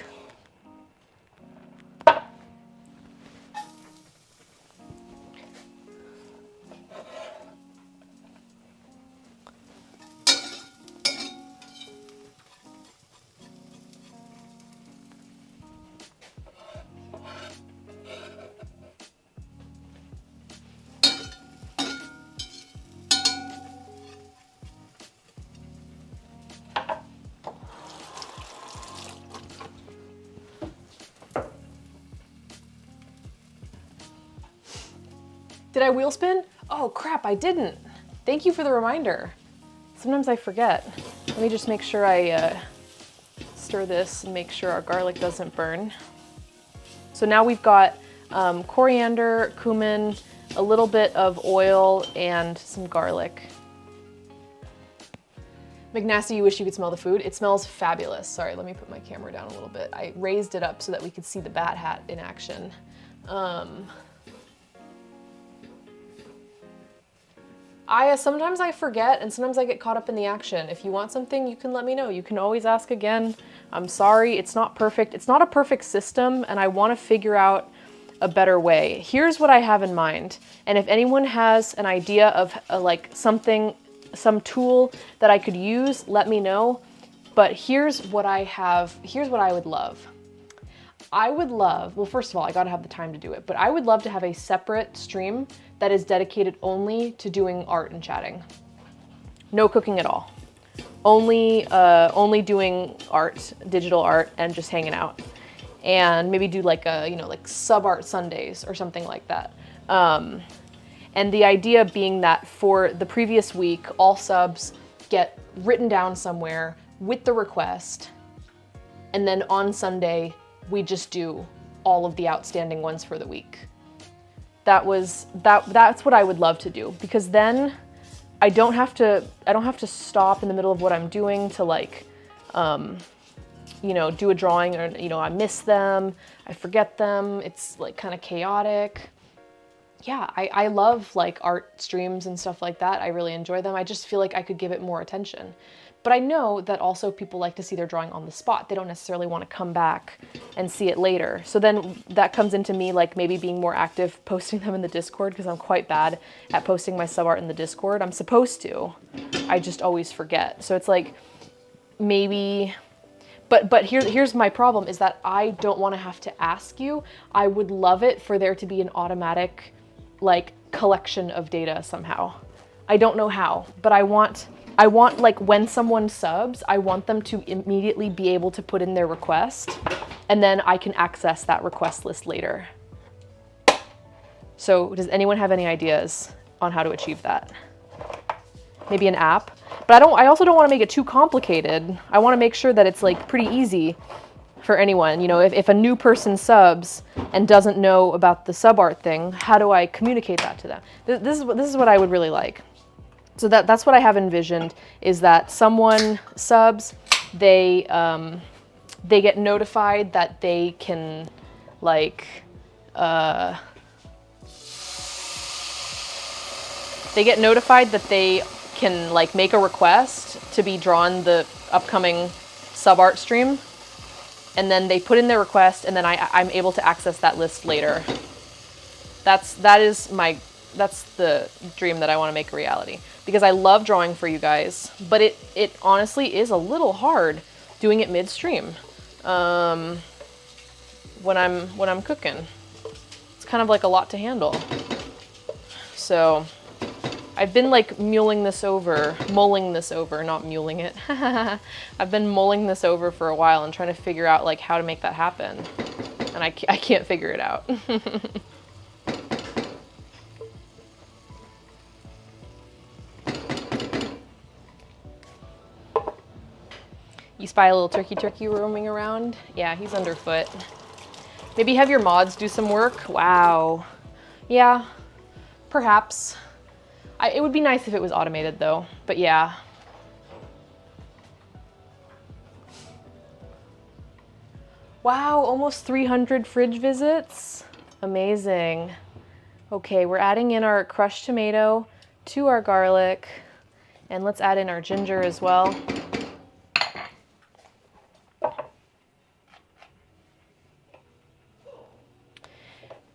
Did I wheel spin? Oh crap, I didn't. Thank you for the reminder. Sometimes I forget. Let me just make sure I stir this and make sure our garlic doesn't burn. So now we've got coriander, cumin, a little bit of oil, and some garlic. McNasty, you wish you could smell the food? It smells fabulous. Sorry, let me put my camera down a little bit. I raised it up so that we could see the bat hat in action. Sometimes I forget and sometimes I get caught up in the action. If you want something, you can let me know. You can always ask again. I'm sorry, it's not perfect. It's not a perfect system and I want to figure out a better way. Here's what I have in mind. And if anyone has an idea of like something, some tool that I could use, let me know. But here's what I have, here's what I would love. I would love, well, first of all, I gotta have the time to do it, but I would love to have a separate stream that is dedicated only to doing art and chatting. No cooking at all. Only doing art, digital art, and just hanging out. And maybe do like a, like sub art Sundays or something like that. And the idea being that for the previous week, all subs get written down somewhere with the request. And then on Sunday, we just do all of the outstanding ones for the week. That's what I would love to do, because then I don't have to stop in the middle of what I'm doing to like, do a drawing, or, I miss them, I forget them, it's like kind of chaotic. Yeah, I love like art streams and stuff like that. I really enjoy them. I just feel like I could give it more attention. But I know that also people like to see their drawing on the spot. They don't necessarily want to come back and see it later. So then that comes into me like maybe being more active, posting them in the Discord, because I'm quite bad at posting my sub art in the Discord. I'm supposed to, I just always forget. So it's like maybe, but here's my problem is that I don't want to have to ask you. I would love it for there to be an automatic like collection of data somehow. I don't know how, but I want like when someone subs, I want them to immediately be able to put in their request and then I can access that request list later. So does anyone have any ideas on how to achieve that? Maybe an app, but I also don't want to make it too complicated. I want to make sure that it's like pretty easy for anyone. If a new person subs and doesn't know about the sub art thing, how do I communicate that to them? This is what I would really like. So that's what I have envisioned, is that someone subs, they get notified that they can like, they get notified that they can like make a request to be drawn the upcoming sub art stream. And then they put in their request and then I'm able to access that list later. That's the dream that I want to make a reality, because I love drawing for you guys, but it honestly is a little hard doing it midstream when I'm cooking. It's kind of like a lot to handle. So I've been like mulling this over, not muling it. I've been mulling this over for a while and trying to figure out like how to make that happen. And I can't figure it out. You spy a little turkey roaming around? Yeah, he's underfoot. Maybe have your mods do some work? Wow. Yeah, perhaps. It would be nice if it was automated though, but yeah. Wow, almost 300 fridge visits. Amazing. Okay, we're adding in our crushed tomato to our garlic, and let's add in our ginger as well.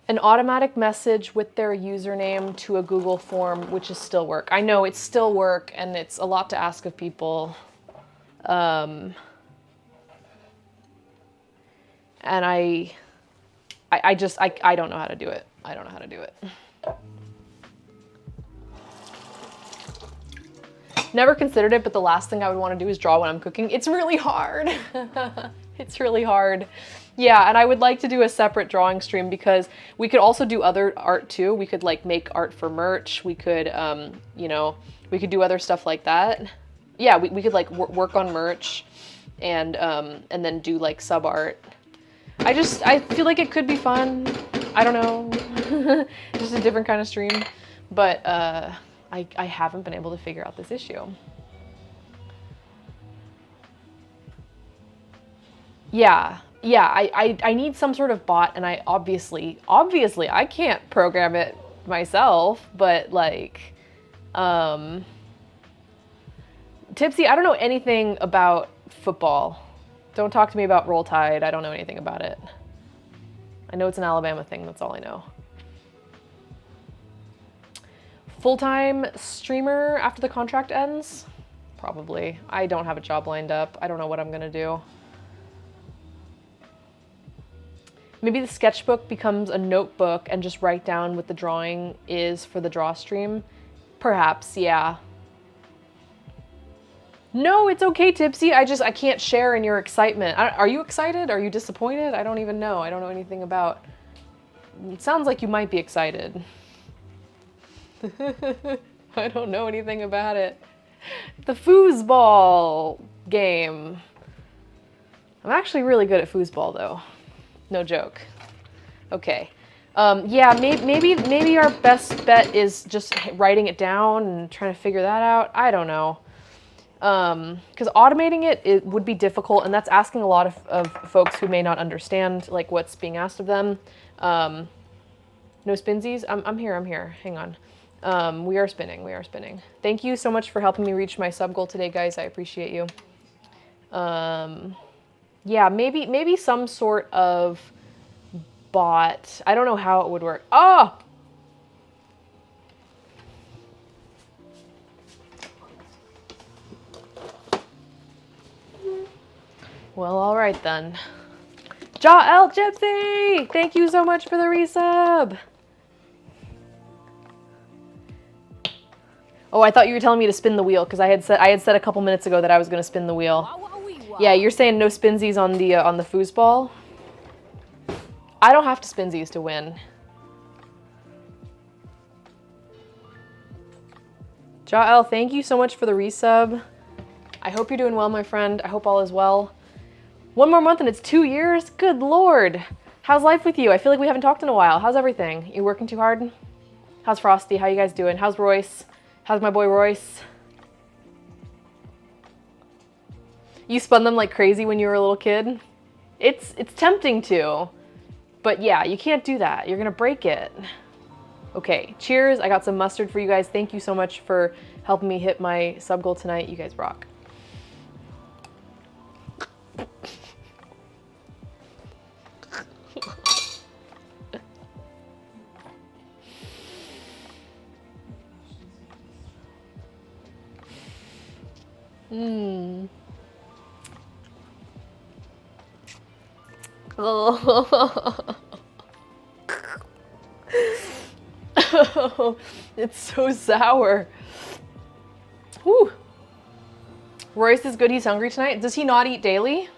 An automatic message with their username to a Google form, which is still work. I know it's still work, and it's a lot to ask of people. And I don't know how to do it. I don't know how to do it. Never considered it, but the last thing I would want to do is draw when I'm cooking. It's really hard. It's really hard. Yeah, and I would like to do a separate drawing stream because we could also do other art too. We could like make art for merch. We could, you know, we could do other stuff like that. Yeah, we could like work on merch and then do like sub art. I feel like it could be fun. I don't know. Just a different kind of stream. But I haven't been able to figure out this issue. Yeah, I need some sort of bot, and I obviously I can't program it myself, but like, Tipsy, I don't know anything about football. Don't talk to me about Roll Tide. I don't know anything about it. I know it's an Alabama thing, that's all I know. Full-time streamer after the contract ends? Probably. I don't have a job lined up. I don't know what I'm gonna do. Maybe the sketchbook becomes a notebook and just write down what the drawing is for the draw stream. Perhaps, yeah. No, it's okay, Tipsy. I can't share in your excitement. Are you excited? Are you disappointed? I don't even know. I don't know anything about... It sounds like you might be excited. I don't know anything about it. The foosball game. I'm actually really good at foosball, though. No joke. Okay. Yeah, maybe our best bet is just writing it down and trying to figure that out. I don't know. Because automating it would be difficult, and that's asking a lot of folks who may not understand like what's being asked of them. No spinsies? I'm here. Hang on. We are spinning. Thank you so much for helping me reach my sub goal today, guys. I appreciate you. Yeah, maybe some sort of bot. I don't know how it would work. Oh! Well, all right then. Jael Gypsy! Thank you so much for the resub. Oh, I thought you were telling me to spin the wheel because I had said a couple minutes ago that I was going to spin the wheel. Yeah, you're saying no spinsies on the foosball? I don't have to spinsies to win. Jael, thank you so much for the resub. I hope you're doing well, my friend. I hope all is well. 1 more month and it's 2 years? Good Lord. How's life with you? I feel like we haven't talked in a while. How's everything? You working too hard? How's Frosty? How you guys doing? How's Royce? How's my boy Royce? You spun them like crazy when you were a little kid? It's tempting to, but yeah, you can't do that. You're gonna break it. Okay, cheers. I got some mustard for you guys. Thank you so much for helping me hit my sub goal tonight. You guys rock. Oh. Oh, it's so sour. Whew. Royce is good. He's hungry tonight. Does he not eat daily?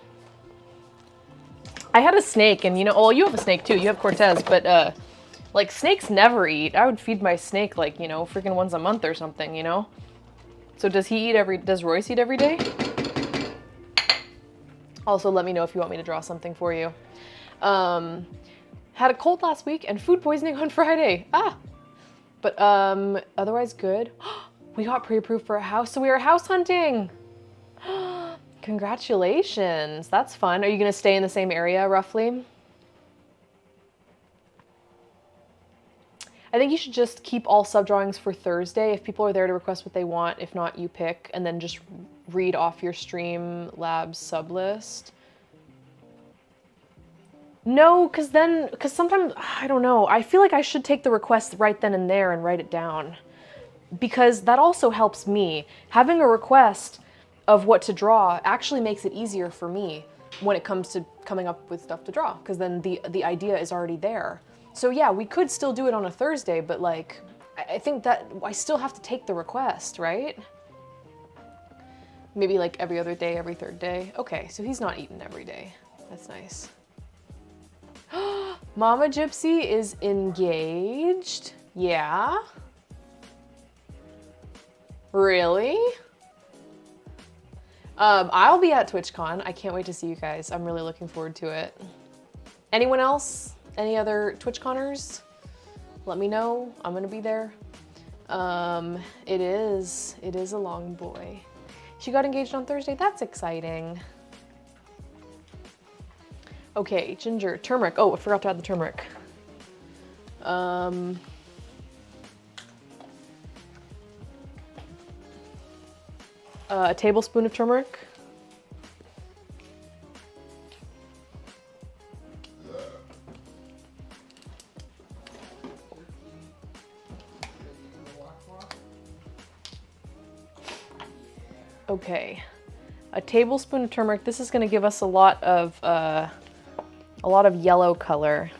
I had a snake, and you know, well, you have a snake too. You have Cortez, but like snakes never eat. I would feed my snake like, you know, freaking once a month or something, you know? So does Royce eat every day? Also, let me know if you want me to draw something for you. Had a cold last week and food poisoning on Friday. But otherwise good. We got pre-approved for a house, so we are house hunting. Congratulations, that's fun. Are you gonna stay in the same area roughly? I think you should just keep all sub drawings for Thursday. If people are there to request what they want, if not, you pick, and then just read off your Streamlabs sub list. No, because sometimes, I don't know, I feel like I should take the request right then and there and write it down. Because that also helps me. Having a request of what to draw actually makes it easier for me when it comes to coming up with stuff to draw, because then the idea is already there. So yeah, we could still do it on a Thursday, but like, I think that I still have to take the request, right? Maybe like every other day, every third day. Okay, so he's not eating every day. That's nice. Mama Gypsy is engaged? Yeah? Really? I'll be at TwitchCon. I can't wait to see you guys. I'm really looking forward to it. Anyone else? Any other TwitchConners? Let me know. I'm gonna be there. It is a long boy. She got engaged on Thursday. That's exciting. Okay, ginger, turmeric. Oh, I forgot to add the turmeric. A tablespoon of turmeric. Okay, a tablespoon of turmeric. This is going to give us a lot of yellow color.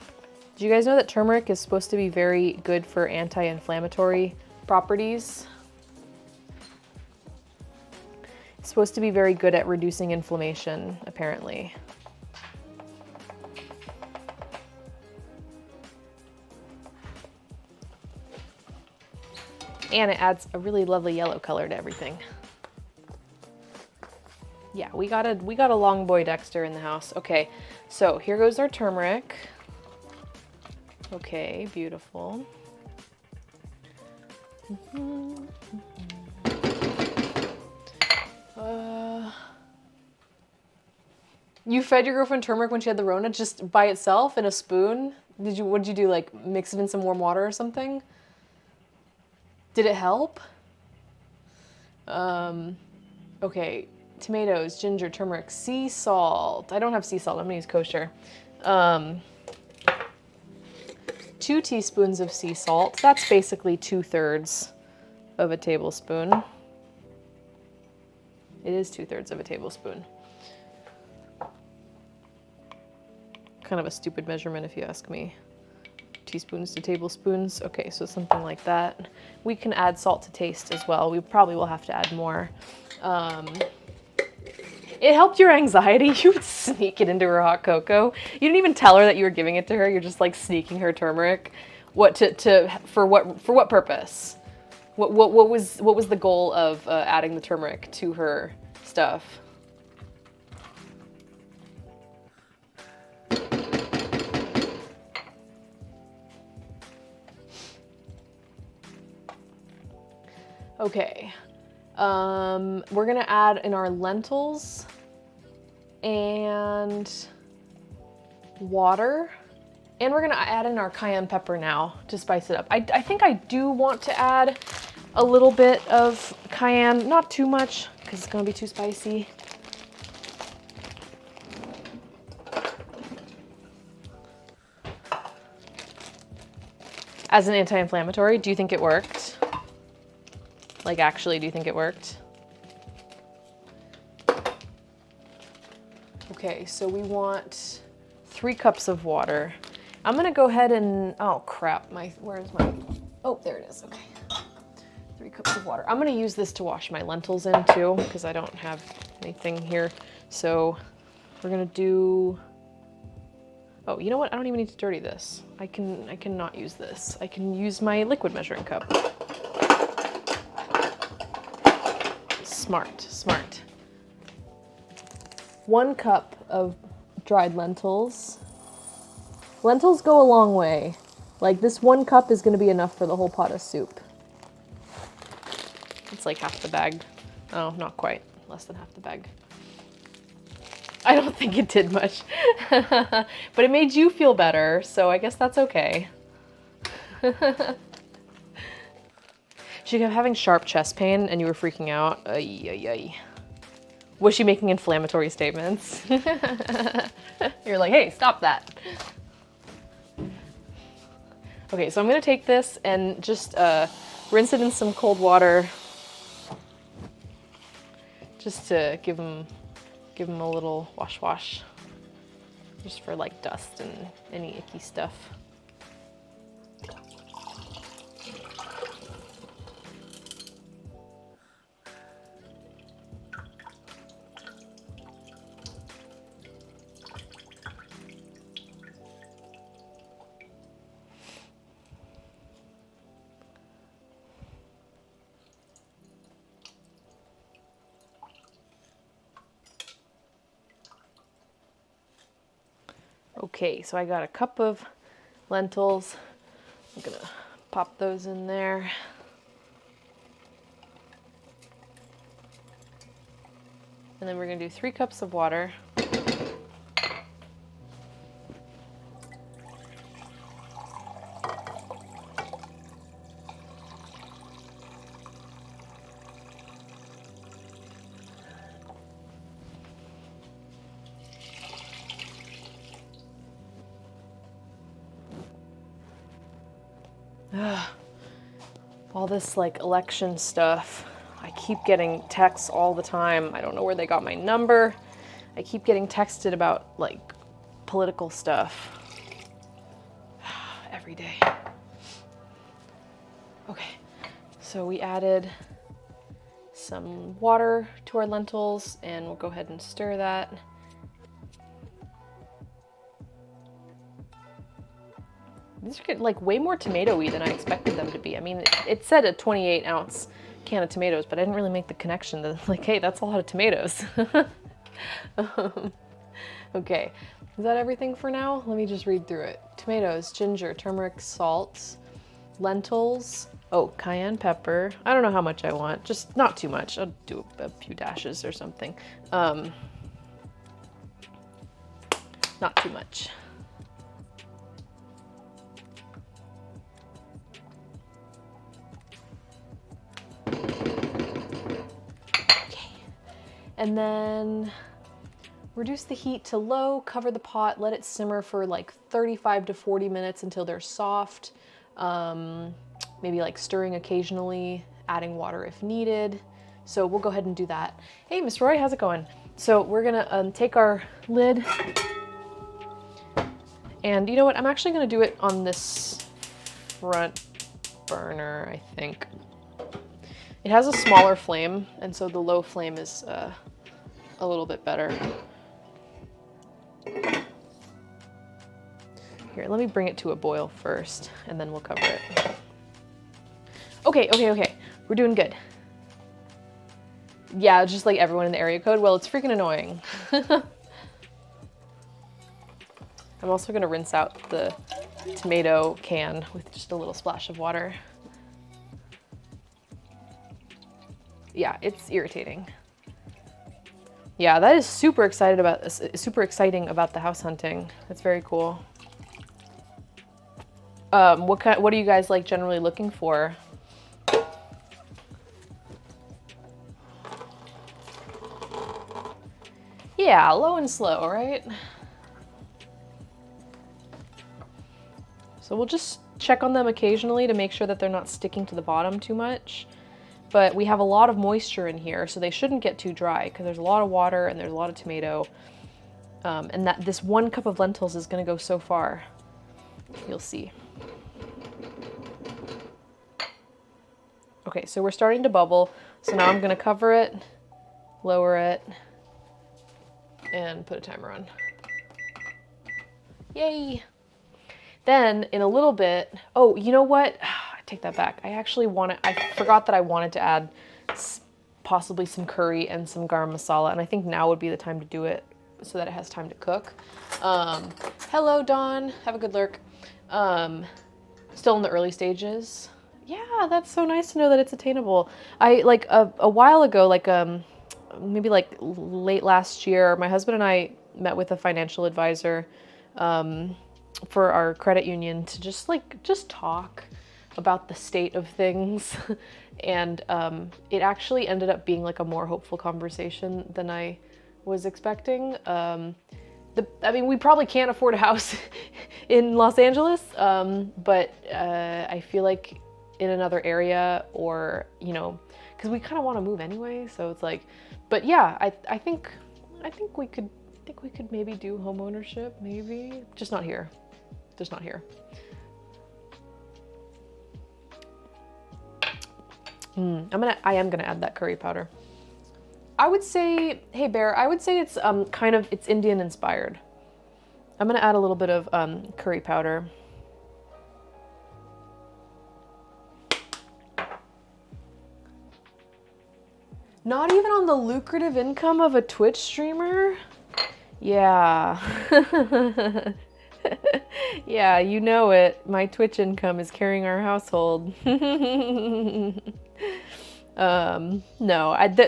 Do you guys know that turmeric is supposed to be very good for anti-inflammatory properties? It's supposed to be very good at reducing inflammation, apparently. And it adds a really lovely yellow color to everything. Yeah, we got a long boy Dexter in the house. Okay, so here goes our turmeric. Okay, beautiful. You fed your girlfriend turmeric when she had the Rona just by itself in a spoon? What did you do, like mix it in some warm water or something? Did it help? Okay, tomatoes, ginger, turmeric, sea salt. I don't have sea salt, I'm gonna use kosher. 2 teaspoons of sea salt. That's basically 2/3 of a tablespoon. It is 2/3 of a tablespoon. Kind of a stupid measurement if you ask me. Teaspoons to tablespoons. Okay, so something like that. We can add salt to taste as well. We probably will have to add more. It helped your anxiety. You would sneak it into her hot cocoa. You didn't even tell her that you were giving it to her. You're just like sneaking her turmeric. For what purpose? What was the goal of adding the turmeric to her stuff? Okay, we're gonna add in our lentils and water, and we're gonna add in our cayenne pepper now to spice it up. I think I do want to add a little bit of cayenne, not too much, because it's gonna be too spicy. As an anti-inflammatory, do you think it worked? Like, actually, do you think it worked? Okay, so we want 3 cups of water. I'm gonna go ahead and, oh crap, where's my, oh, there it is, okay. 3 cups of water. I'm gonna use this to wash my lentils in too, because I don't have anything here. So we're gonna do, oh, you know what? I don't even need to dirty this. I can not use this. I can use my liquid measuring cup. Smart, smart. 1 cup of dried lentils. Lentils go a long way. Like, this 1 cup is gonna be enough for the whole pot of soup. It's like half the bag. Oh, not quite. Less than half the bag. I don't think it did much. But it made you feel better, so I guess that's okay. She kept having sharp chest pain and you were freaking out. Ay, ay, ay. Was she making inflammatory statements? You're like, hey, stop that. Okay, so I'm gonna take this and just rinse it in some cold water, just to give them a little wash, just for like dust and any icky stuff. Okay, so I got a cup of lentils. I'm gonna pop those in there. And then we're gonna do 3 cups of water. All this like election stuff. I keep getting texts all the time. I don't know where they got my number. I keep getting texted about like political stuff every day. Okay, so we added some water to our lentils and we'll go ahead and stir that. These are like way more tomato-y than I expected them to be. I mean, it said a 28-ounce can of tomatoes, but I didn't really make the connection that like, hey, that's a lot of tomatoes. Okay, is that everything for now? Let me just read through it. Tomatoes, ginger, turmeric, salt, lentils, oh, cayenne pepper. I don't know how much I want, just not too much. I'll do a few dashes or something. Not too much. And then reduce the heat to low, cover the pot, let it simmer for like 35 to 40 minutes until they're soft. Maybe like stirring occasionally, adding water if needed. So we'll go ahead and do that. Hey, Miss Roy, how's it going? So we're gonna take our lid, and you know what? I'm actually gonna do it on this front burner, I think. It has a smaller flame, and so the low flame is a little bit better. Here, let me bring it to a boil first, and then we'll cover it. Okay, we're doing good. Yeah, just like everyone in the area code. Well, it's freaking annoying. I'm also gonna rinse out the tomato can with just a little splash of water. Yeah, it's irritating. Yeah, that is super exciting about the house hunting. That's very cool. What are you guys like generally looking for? Yeah, low and slow, right? So we'll just check on them occasionally to make sure that they're not sticking to the bottom too much. But we have a lot of moisture in here, so they shouldn't get too dry because there's a lot of water and there's a lot of tomato. And that this 1 cup of lentils is gonna go so far. You'll see. Okay, so we're starting to bubble. So now I'm gonna cover it, lower it, and put a timer on. Yay! Then in a little bit, oh, you know what? I take that back. I forgot that I wanted to add possibly some curry and some garam masala, and I think now would be the time to do it so that it has time to cook. Hello, Dawn. Have a good lurk. Still in the early stages. Yeah, that's so nice to know that it's attainable. I like a while ago, like maybe like late last year, my husband and I met with a financial advisor for our credit union to just talk about the state of things. And it actually ended up being like a more hopeful conversation than I was expecting. I mean, we probably can't afford a house in Los Angeles, but I feel like in another area, or, you know, because we kind of want to move anyway. So it's like, but yeah, I think we could maybe do home ownership, maybe just not here, just not here. I am gonna add that curry powder. I would say, hey Bear, I would say it's it's Indian inspired. I'm gonna add a little bit of curry powder. Not even on the lucrative income of a Twitch streamer? Yeah. Yeah, you know it. My Twitch income is carrying our household. No,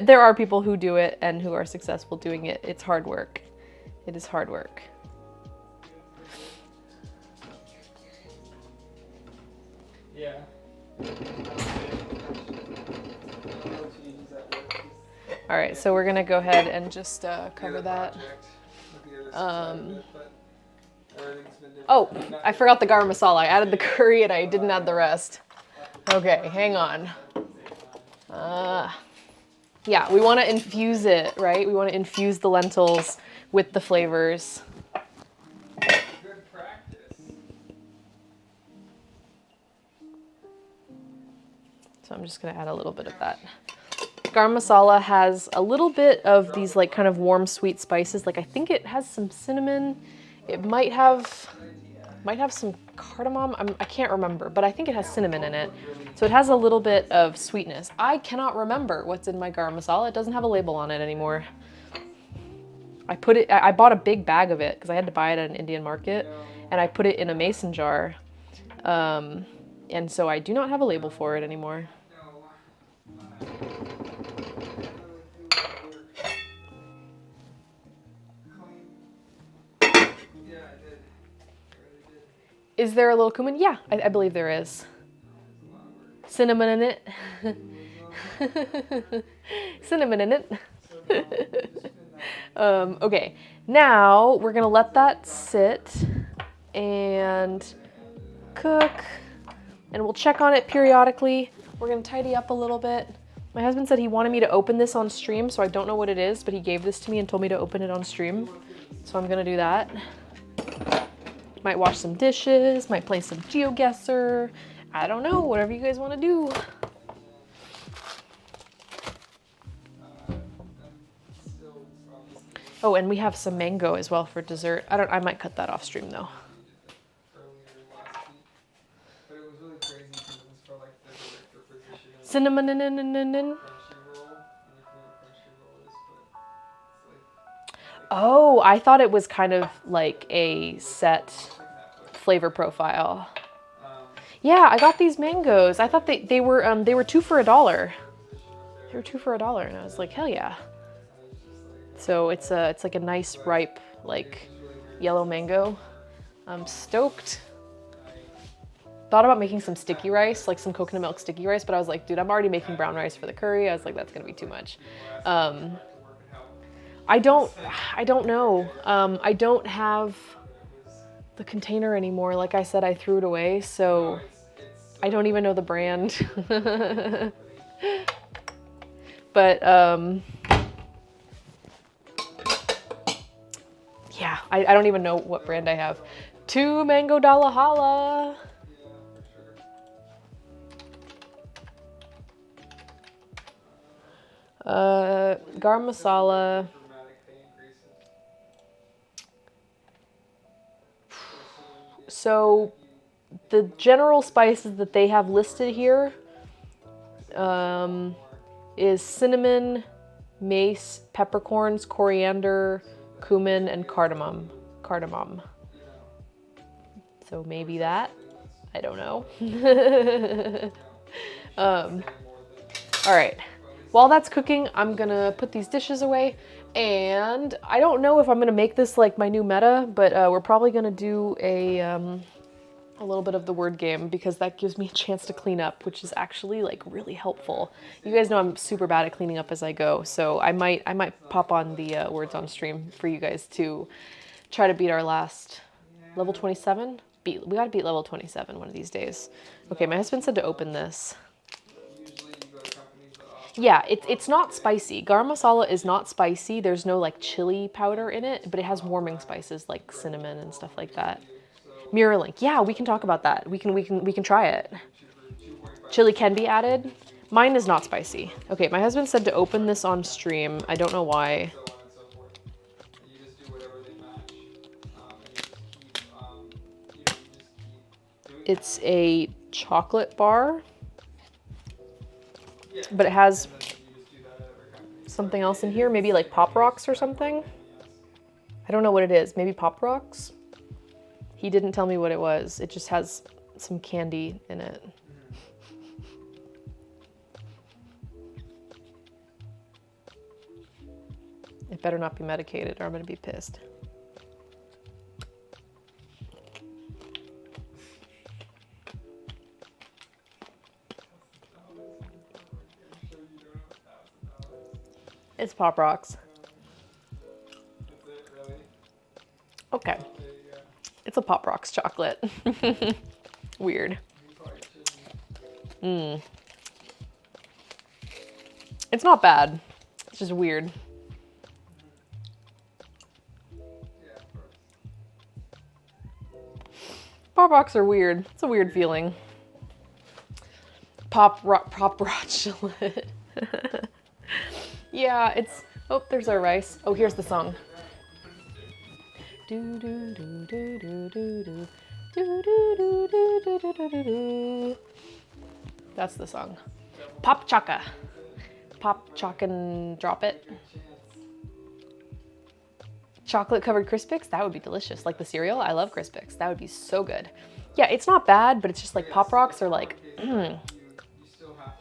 there are people who do it and who are successful doing it. It's hard work. It is hard work. Yeah. All right, so we're gonna go ahead and just cover that. Oh, I forgot the garam masala. I added the curry and I didn't add the rest. Okay, hang on. Yeah, we want to infuse it, right? We want to infuse the lentils with the flavors. Good practice. So I'm just going to add a little bit of that. Garam masala has a little bit of these like kind of warm sweet spices. Like I think it has some cinnamon. It might have some cardamom. I can't remember, but I think it has cinnamon in it. So it has a little bit of sweetness. I cannot remember what's in my garam masala. It doesn't have a label on it anymore. I bought a big bag of it because I had to buy it at an Indian market, and I put it in a mason jar. And so I do not have a label for it anymore. Is there a little cumin? Yeah, I believe there is. Cinnamon in it. Cinnamon in it. Okay, now we're gonna let that sit and cook, and we'll check on it periodically. We're gonna tidy up a little bit. My husband said he wanted me to open this on stream, so I don't know what it is, but he gave this to me and told me to open it on stream. So I'm gonna do that. Might wash some dishes, might play some GeoGuessr. I don't know, whatever you guys want to do. Oh, and we have some mango as well for dessert. I might cut that off stream though. Cinnamon. Oh, I thought it was kind of like a set flavor profile. Yeah, I got these mangoes. I thought they were 2 for $1. They were 2 for $1, and I was like, hell yeah. So it's like a nice ripe like yellow mango. I'm stoked. Thought about making some sticky rice, like some coconut milk sticky rice, but I was like, dude, I'm already making brown rice for the curry. I was like, that's gonna be too much. I don't know. I don't have the container anymore. Like I said, I threw it away, so I don't even know the brand. But yeah, I don't even know what brand I have. 2 mango dala hala. Garam masala. So the general spices that they have listed here is cinnamon, mace, peppercorns, coriander, cumin, and cardamom. So maybe that. I don't know. All right. While that's cooking, I'm gonna put these dishes away, And I don't know if I'm gonna make this like my new meta, but we're probably gonna do a little bit of the word game because that gives me a chance to clean up, which is actually like really helpful. You guys know I'm super bad at cleaning up as I go, so I might pop on the words on stream for you guys to try to beat our last level 27. We gotta beat level 27 one of these days. Okay, my husband said to open this. Yeah, it's not spicy. Garam masala is not spicy. There's no like chili powder in it, but it has warming spices like cinnamon and stuff like that. Mirror link. Yeah, we can talk about that. We can try it. Chili can be added. Mine is not spicy. Okay, my husband said to open this on stream. I don't know why. It's a chocolate bar, but it has something else in here, maybe like Pop Rocks or something. I don't know what it is. Maybe Pop Rocks? He didn't tell me what it was. It just has some candy in it. It better not be medicated or I'm gonna be pissed. It's Pop Rocks. Okay. It's a Pop Rocks chocolate. Weird. It's not bad. It's just weird. Pop Rocks are weird. It's a weird feeling. Pop chocolate. Yeah, it's... Oh, there's our rice. Oh, here's the song. Do do do do do do do do do do do do do do. That's the song. Pop Chaka. Pop Choc and drop it. Chocolate covered Crispix? That would be delicious. Like the cereal? I love Crispix. That would be so good. Yeah, it's not bad, but it's just like Pop Rocks are like, they're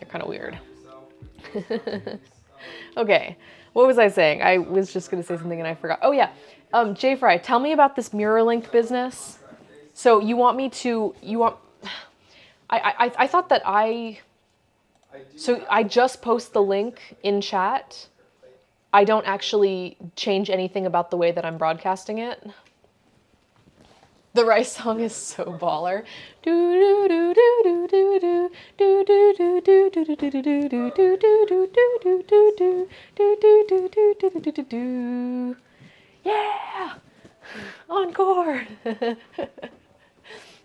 kind of weird. Okay, what was I saying? I was just gonna say something and I forgot. Oh yeah, J Fry, tell me about this mirror link business. So you want me to, I thought that so I just post the link in chat. I don't actually change anything about the way that I'm broadcasting it. The rice song is so baller. Yeah! Encore!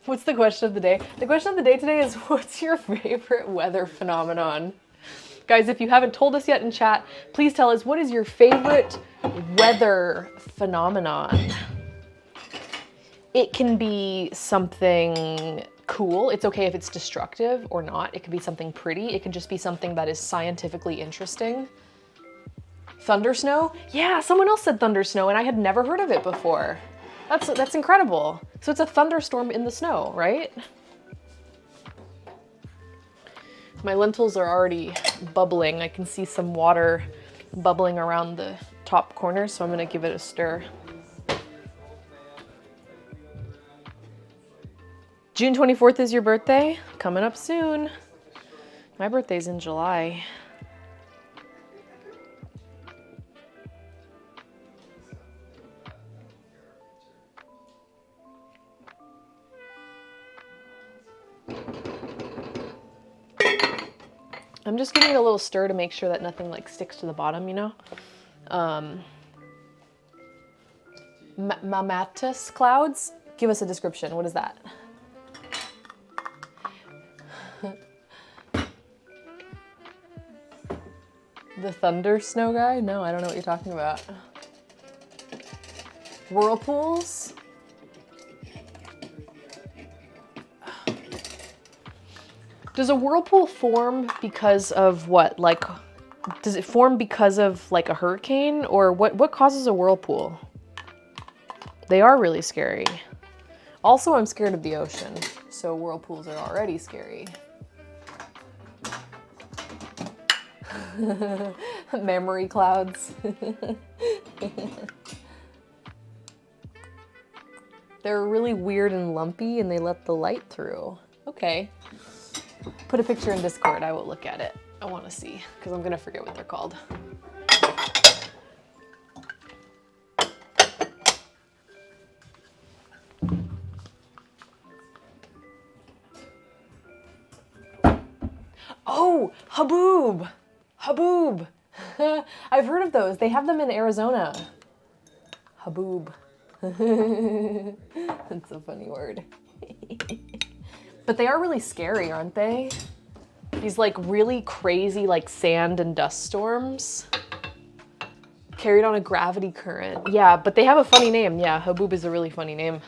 What's the question of the day? The question of the day today is, what's your favorite weather phenomenon? Guys, if you haven't told us yet in chat, please tell us, what is your favorite weather phenomenon? It can be something cool. It's okay if it's destructive or not. It could be something pretty. It could just be something that is scientifically interesting. Thunder snow? Yeah, someone else said thunder snow and I had never heard of it before. That's incredible. So it's a thunderstorm in the snow, right? My lentils are already bubbling. I can see some water bubbling around the top corner, so I'm gonna give it a stir. June 24th is your birthday? Coming up soon. My birthday's in July. I'm just giving it a little stir to make sure that nothing like sticks to the bottom, you know? Mammatus clouds? Give us a description. What is that? The thunder snow guy? No, I don't know what you're talking about. Whirlpools? Does a whirlpool form because of what? Like, does it form because of like a hurricane, or what causes a whirlpool? They are really scary. Also, I'm scared of the ocean, so whirlpools are already scary. Memory clouds. They're really weird and lumpy and they let the light through. Okay. Put a picture in Discord, I will look at it. I want to see, because I'm going to forget what they're called. Oh, haboob! Haboob! I've heard of those. They have them in Arizona. Haboob. That's a funny word. But they are really scary, aren't they? These like really crazy like sand and dust storms. Carried on a gravity current. Yeah, but they have a funny name. Yeah, haboob is a really funny name.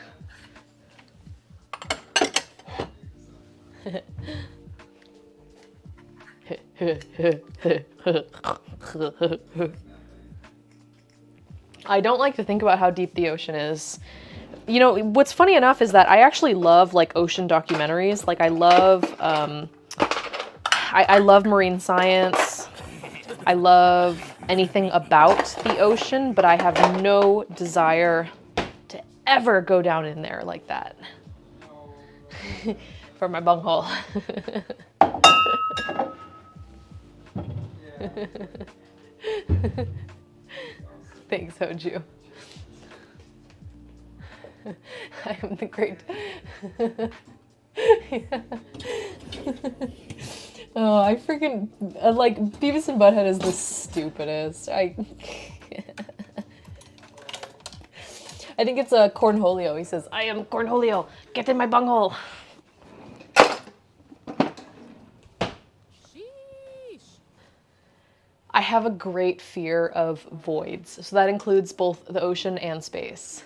I don't like to think about how deep the ocean is. You know, what's funny enough is that I actually love like ocean documentaries. Like I love marine science. I love anything about the ocean, but I have no desire to ever go down in there like that. For my bunghole. Thanks, Hoju. I am the great. Oh, I freaking like Beavis and Butthead is the stupidest. I think it's a Cornholio. He says, "I am Cornholio. Get in my bunghole." I have a great fear of voids, so that includes both the ocean and space.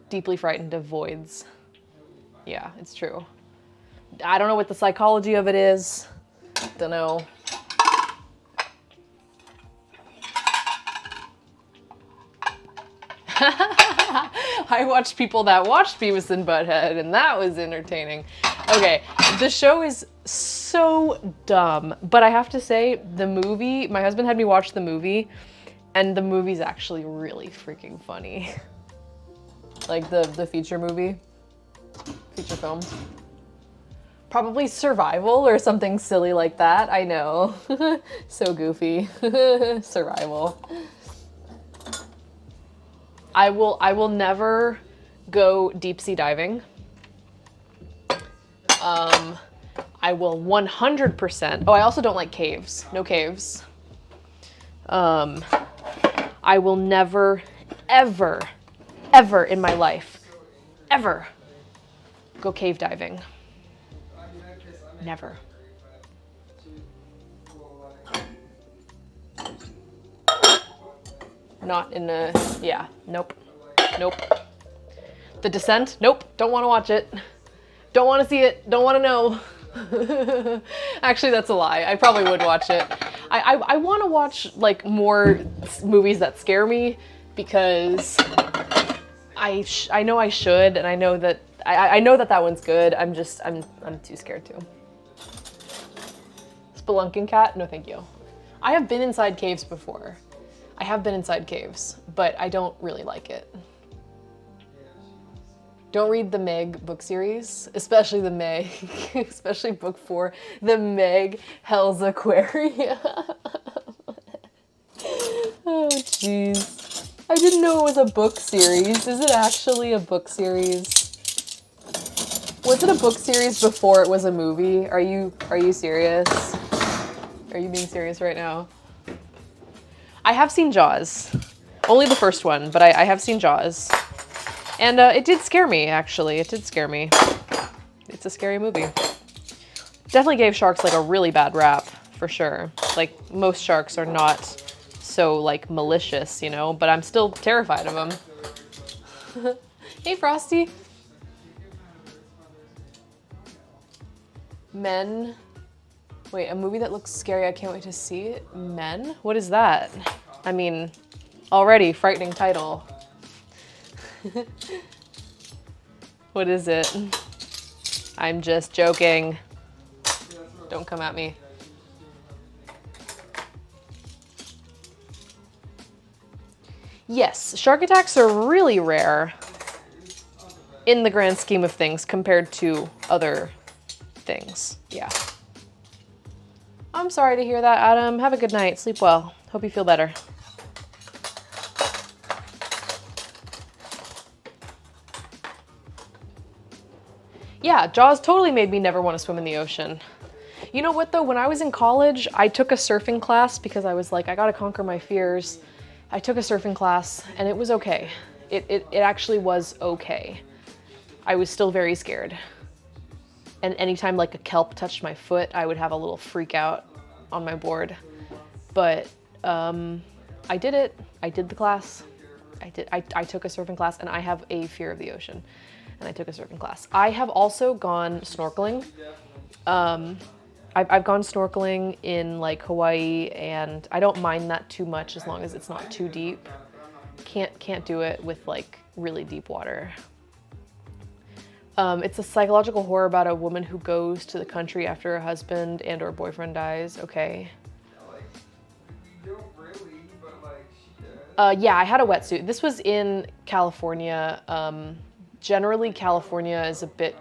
Deeply frightened of voids. Yeah, it's true. I don't know what the psychology of it is. Don't know. I watched people that watched Beavis and Butthead, and that was entertaining. Okay, the show is so dumb, but I have to say, the movie, my husband had me watch the movie, and the movie's actually really freaking funny. Like the feature movie, feature film. Probably Survival or something silly like that, I know. So goofy. Survival. I will never go deep sea diving. I will 100%. Oh, I also don't like caves. No caves. I will never, ever, ever in my life, ever go cave diving. Never. Not in a, yeah, nope, nope. The Descent, nope, don't want to watch it. Don't want to see it, don't want to know. Actually, that's a lie. I probably would watch it. I want to watch like more movies that scare me because I know I should, and I know that I know that one's good. I'm too scared to. Spelunking cat? No, thank you. I have been inside caves before. I have been inside caves, but I don't really like it. Don't read the Meg book series, especially the Meg, especially book 4, the Meg Hell's Aquarium. Oh, jeez. I didn't know it was a book series. Is it actually a book series? Was it a book series before it was a movie? Are you serious? Are you being serious right now? I have seen Jaws. Only the first one, but I have seen Jaws. And it did scare me, actually. It did scare me. It's a scary movie. Definitely gave sharks like a really bad rap, for sure. Like, most sharks are not so like malicious, you know, but I'm still terrified of them. Hey, Frosty. Men. Wait, a movie that looks scary, I can't wait to see it. Men? What is that? I mean, already frightening title. What is it? I'm just joking. Don't come at me. Yes, shark attacks are really rare in the grand scheme of things compared to other things. Yeah. I'm sorry to hear that, Adam. Have a good night. Sleep well. Hope you feel better. Yeah, Jaws totally made me never want to swim in the ocean. You know what though, when I was in college, I took a surfing class because I was like, I gotta conquer my fears. I took a surfing class and it was okay. It actually was okay. I was still very scared. And anytime like a kelp touched my foot, I would have a little freak out on my board. But I did it. I did the class. I took a surfing class and I have a fear of the ocean. And I took a surfing class. I have also gone snorkeling. I've gone snorkeling in like Hawaii and I don't mind that too much as long as it's not too deep. Can't do it with like really deep water. It's a psychological horror about a woman who goes to the country after her husband and or boyfriend dies. Okay. You don't really, but like she does. Yeah, I had a wetsuit. This was in California. Generally, California is a bit